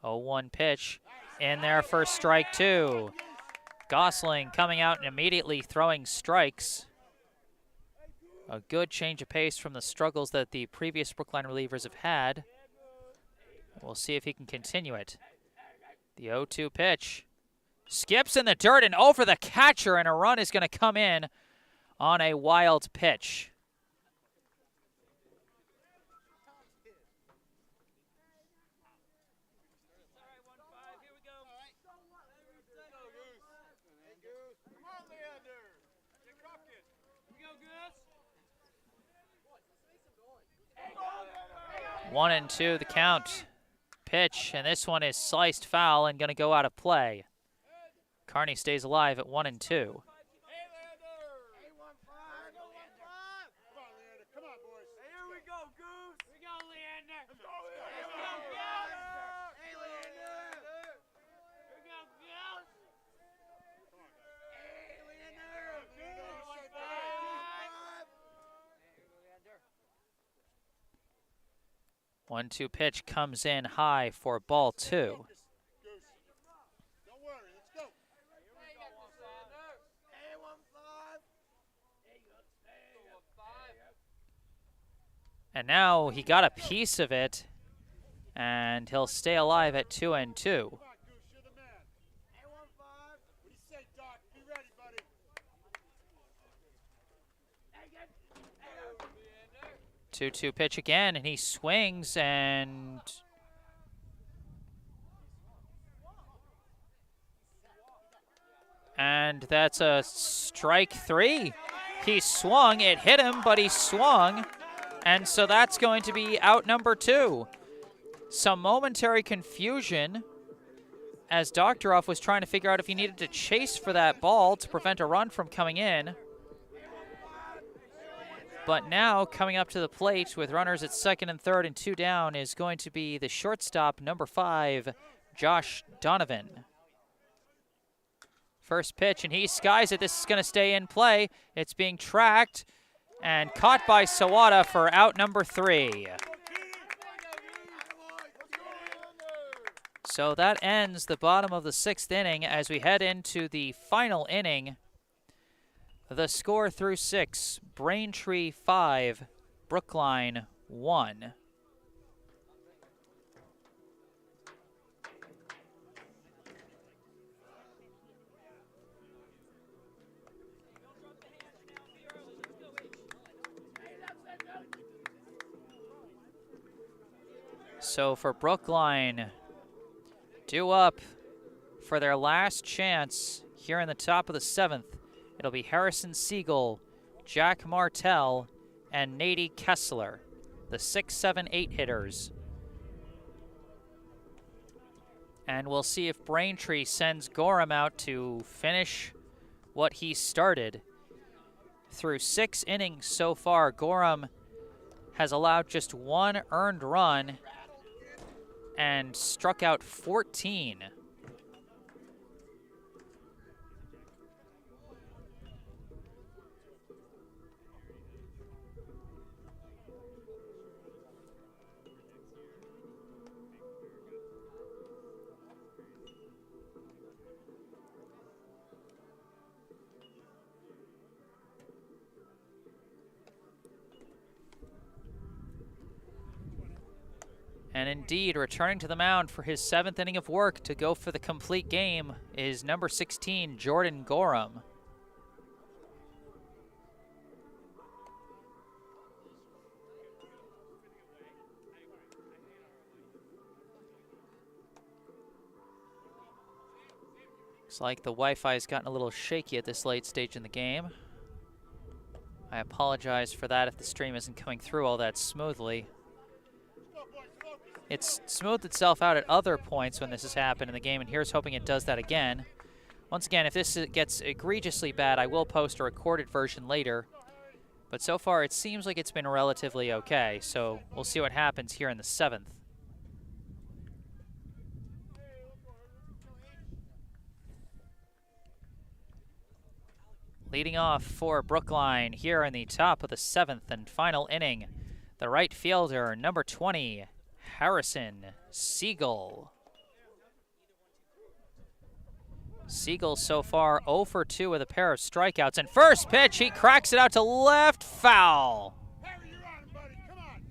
0-1 pitch in there for strike 2. Gosling coming out and immediately throwing strikes. A good change of pace from the struggles that the previous Brookline relievers have had. We'll see if he can continue it. The 0-2 pitch. Skips in the dirt and over the catcher, and a run is going to come in on a wild pitch. One and two, the count. Pitch, and this one is sliced foul and going to go out of play. Kearney stays alive at 1 and 2. One-two pitch comes in high for ball 2. And now he got a piece of it, and he'll stay alive at 2 and 2. 2-2 pitch again, and he swings, and that's a strike 3. He swung, it hit him, but he swung, and so that's going to be out number 2. Some momentary confusion as Doctoroff was trying to figure out if he needed to chase for that ball to prevent a run from coming in. But now, coming up to the plate with runners at second and third and 2 down is going to be the shortstop, number 5, Josh Donovan. First pitch, and he skies it. This is going to stay in play. It's being tracked and caught by Sawada for out number 3. So that ends the bottom of the 6th inning as we head into the final inning. The score through 6, Braintree 5, Brookline 1. So for Brookline, due up for their last chance here in the top of the 7th. It'll be Harrison Siegel, Jack Martell, and Nady Kessler, the 6, 7, 8 hitters. And we'll see if Braintree sends Gorham out to finish what he started. Through 6 innings so far, Gorham has allowed just 1 earned run and struck out 14. And indeed, returning to the mound for his 7th inning of work to go for the complete game is number 16, Jordan Gorham. Looks like the Wi-Fi's gotten a little shaky at this late stage in the game. I apologize for that if the stream isn't coming through all that smoothly. It's smoothed itself out at other points when this has happened in the game, and here's hoping it does that again. Once again, if this gets egregiously bad, I will post a recorded version later. But so far, it seems like it's been relatively okay, so we'll see what happens here in the 7th. Leading off for Brookline here in the top of the 7th and final inning, the right fielder, number 20, Harrison Siegel. Siegel so far 0 for 2 with a pair of strikeouts. And first pitch, he cracks it out to left, foul. Harry, you're on, buddy. Come on.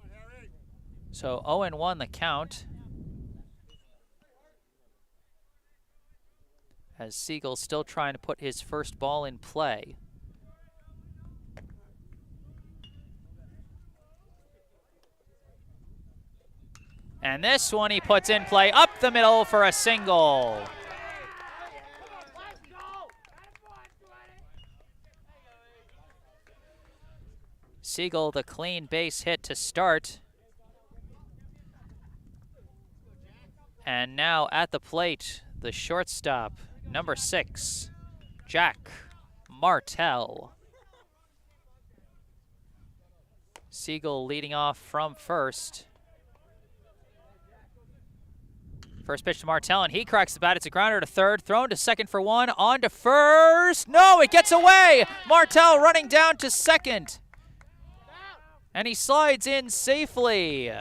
Come on, Harry. So 0-1 the count. As Siegel still trying to put his first ball in play. And this one he puts in play up the middle for a single. Siegel, the clean base hit to start. And now at the plate, the shortstop, number 6, Jack Martell. Siegel leading off from first. First pitch to Martell, and he cracks the bat. It's a grounder to third, thrown to second for one, on to first. No, it gets away. Martell running down to second. And he slides in safely.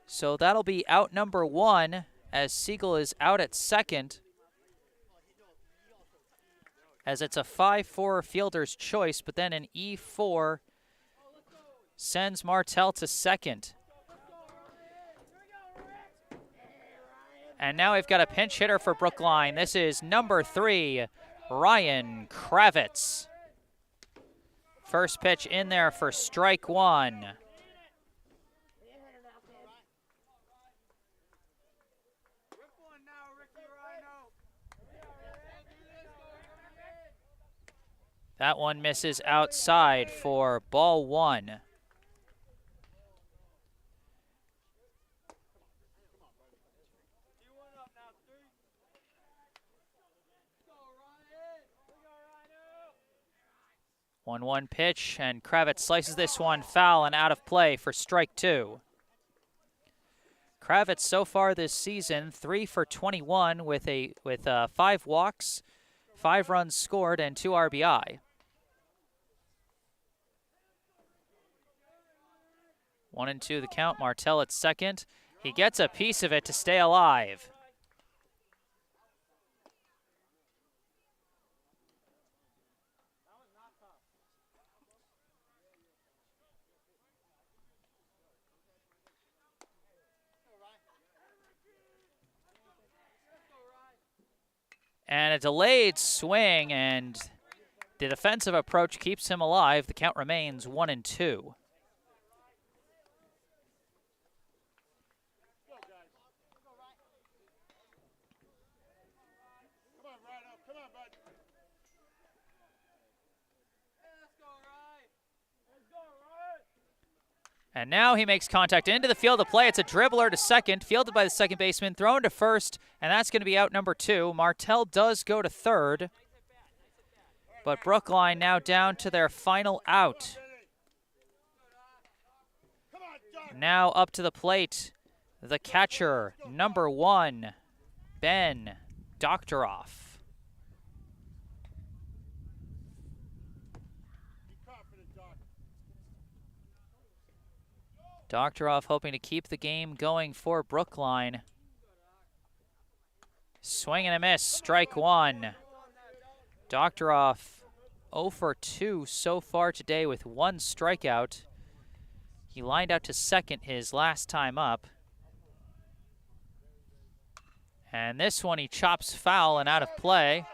So that'll be out number 1 as Siegel is out at second. As it's a 5-4 fielder's choice, but then an E4 sends Martell to second. And now we've got a pinch hitter for Brookline. This is number 3, Ryan Kravitz. First pitch in there for strike 1. That one misses outside for ball 1. One pitch, and Kravitz slices this one foul and out of play for strike 2. Kravitz so far this season 3 for 21 with 5 walks, 5 runs scored, and 2 RBI. 1-2 the count. Martell at second. He gets a piece of it to stay alive. And a delayed swing, and the defensive approach keeps him alive. The count remains 1-2. And now he makes contact into the field of play. It's a dribbler to second, fielded by the second baseman, thrown to first, and that's going to be out number 2. Martell does go to third, but Brookline now down to their final out. Now up to the plate, the catcher, number 1, Ben Doktoroff. Doktoroff hoping to keep the game going for Brookline. Swing and a miss, strike 1. Doktoroff 0 for 2 so far today with 1 strikeout. He lined out to second his last time up. And this one he chops foul and out of play.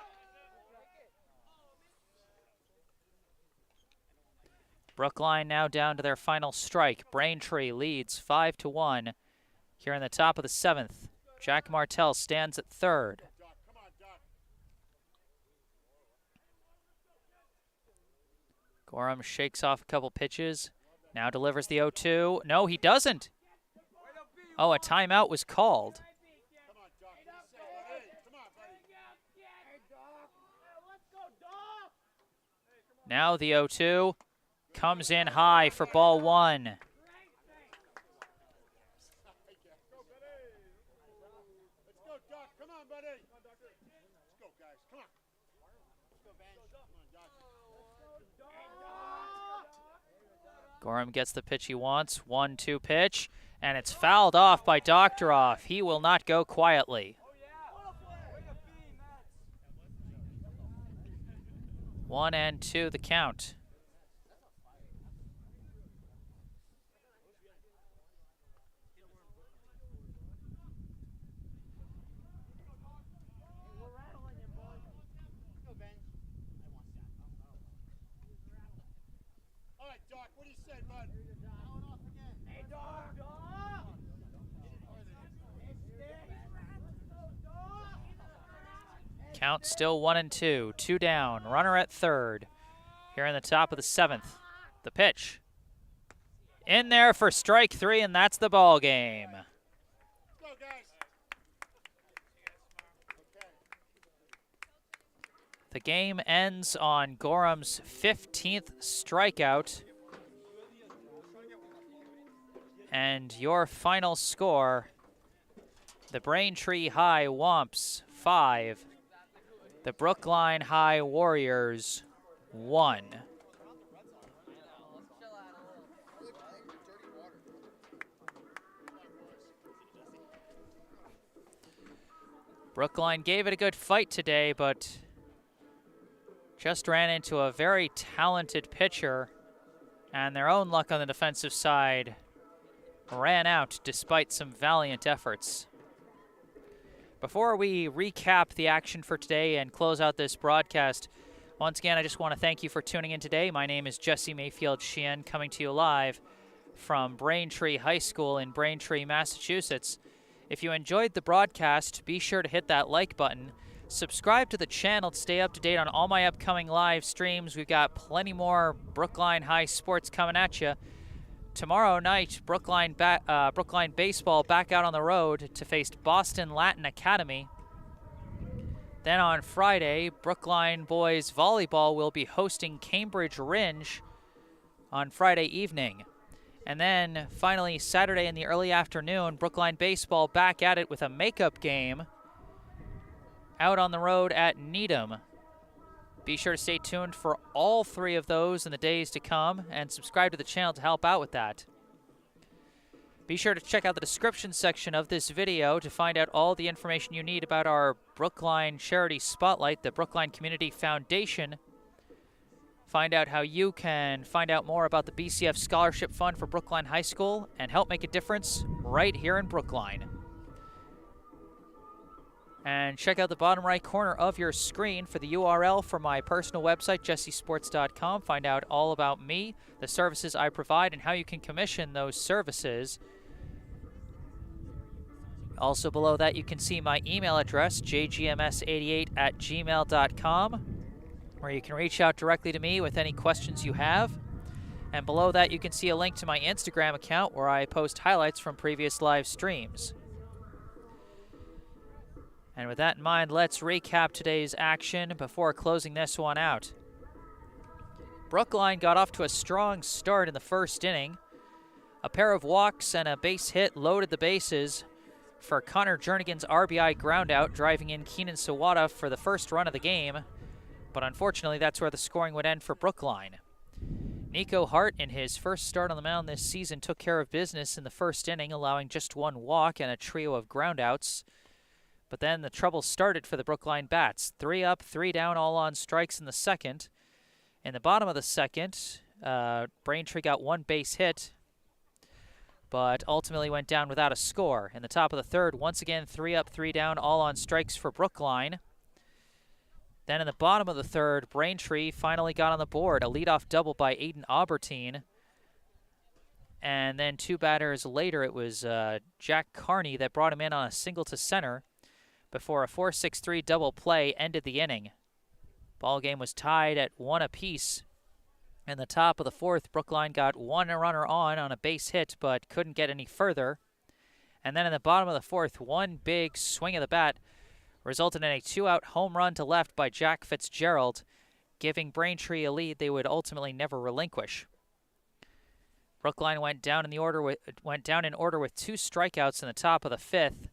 Brookline now down to their final strike. Braintree leads 5-1 here in the top of the 7th. Jack Martell stands at third. Gorham shakes off a couple pitches. Now delivers the 0-2. No, he doesn't. Oh, a timeout was called. Now the 0-2. Comes in high for ball 1. Let's go, Doc. Come on, buddy. Let's go, guys. Come on. Let's go, Ben. Come on, Doc. Gorham gets the pitch he wants. 1-2 pitch, and it's fouled off by Doktoroff. He will not go quietly. 1-2 the count. All right, Doc. Doc. What do you say, bud? Hey, Doc. Count still 1-2. 2 down. Runner at third. Here in the top of the 7th. The pitch. In there for strike 3, and that's the ball game. Let's go, guys. The game ends on Gorham's 15th strikeout. And your final score, the Braintree High Womps 5, the Brookline High Warriors 1. Brookline gave it a good fight today, but just ran into a very talented pitcher, and their own luck on the defensive side ran out despite some valiant efforts. Before we recap the action for today and close out this broadcast, once again, I just want to thank you for tuning in today. My name is Jesse Mayfield-Sheehan, coming to you live from Braintree High School in Braintree, Massachusetts. If you enjoyed the broadcast, be sure to hit that like button. Subscribe to the channel to stay up to date on all my upcoming live streams. We've got plenty more Brookline High sports coming at you. Tomorrow night, Brookline baseball back out on the road to face Boston Latin Academy. Then on Friday, Brookline boys volleyball will be hosting Cambridge Ringe on Friday evening. And then finally, Saturday in the early afternoon, Brookline baseball back at it with a makeup game out on the road at Needham. Be sure to stay tuned for all 3 of those in the days to come and subscribe to the channel to help out with that. Be sure to check out the description section of this video to find out all the information you need about our Brookline Charity Spotlight, the Brookline Community Foundation. Find out how you can find out more about the BCF Scholarship Fund for Brookline High School and help make a difference right here in Brookline. And check out the bottom right corner of your screen for the URL for my personal website, jessesports.com. Find out all about me, the services I provide, and how you can commission those services. Also below that, you can see my email address, jgms88@gmail.com, where you can reach out directly to me with any questions you have. And below that, you can see a link to my Instagram account where I post highlights from previous live streams. And with that in mind, let's recap today's action before closing this one out. Brookline got off to a strong start in the first inning. A pair of walks and a base hit loaded the bases for Connor Jernigan's RBI groundout, driving in Keenan Sawada for the first run of the game. But unfortunately, that's where the scoring would end for Brookline. Nico Hart, in his first start on the mound this season, took care of business in the first inning, allowing just 1 walk and a trio of groundouts. But then the trouble started for the Brookline bats. 3 up, 3 down, all on strikes in the second. In the bottom of the second, Braintree got 1 base hit, but ultimately went down without a score. In the top of the third, once again, 3 up, 3 down, all on strikes for Brookline. Then in the bottom of the third, Braintree finally got on the board. A leadoff double by Aiden Aubertine. And then 2 batters later, it was Jack Carney that brought him in on a single to center before a 4-6-3 double play ended the inning. Ball game was tied at 1 apiece. In the top of the fourth, Brookline got 1 runner on a base hit, but couldn't get any further. And then in the bottom of the fourth, 1 big swing of the bat resulted in a 2-out home run to left by Jack Fitzgerald, giving Braintree a lead they would ultimately never relinquish. Brookline went down in order with 2 strikeouts in the top of the fifth.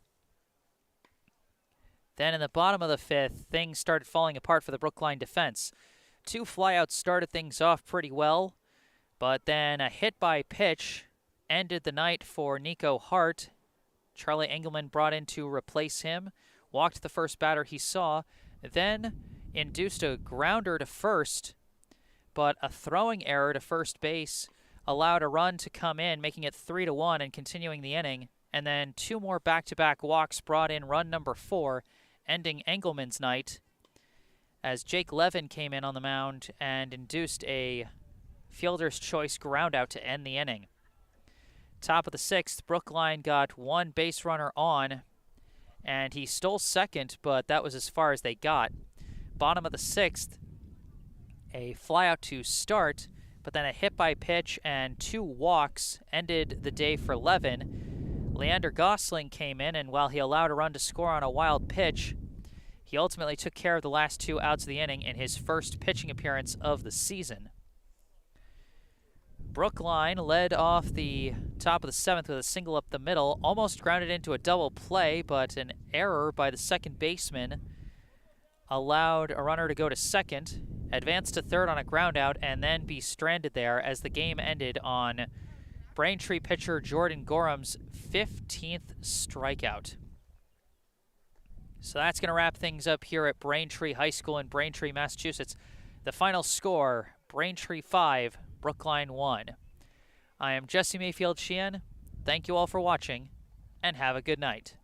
Then in the bottom of the fifth, things started falling apart for the Brookline defense. 2 flyouts started things off pretty well, but then a hit by pitch ended the night for Nico Hart. Charlie Engelman brought in to replace him, walked the first batter he saw, then induced a grounder to first, but a throwing error to first base allowed a run to come in, making it 3-1 and continuing the inning. And then 2 more back-to-back walks brought in run number 4, ending Engelman's night, as Jake Levin came in on the mound and induced a fielder's choice ground out to end the inning. Top of the 6th, Brookline got one base runner on, and he stole second, but that was as far as they got. Bottom of the 6th, a flyout to start, but then a hit by pitch and 2 walks ended the day for Levin. Leander Gosling came in, and while he allowed a run to score on a wild pitch, he ultimately took care of the last 2 outs of the inning in his first pitching appearance of the season. Brookline led off the top of the 7th with a single up the middle, almost grounded into a double play, but an error by the second baseman allowed a runner to go to second, advance to third on a ground out, and then be stranded there as the game ended on Braintree pitcher Jordan Gorham's 15th strikeout. So that's going to wrap things up here at Braintree High School in Braintree, Massachusetts. The final score, Braintree 5, Brookline 1. I am Jesse Mayfield-Sheehan. Thank you all for watching, and have a good night.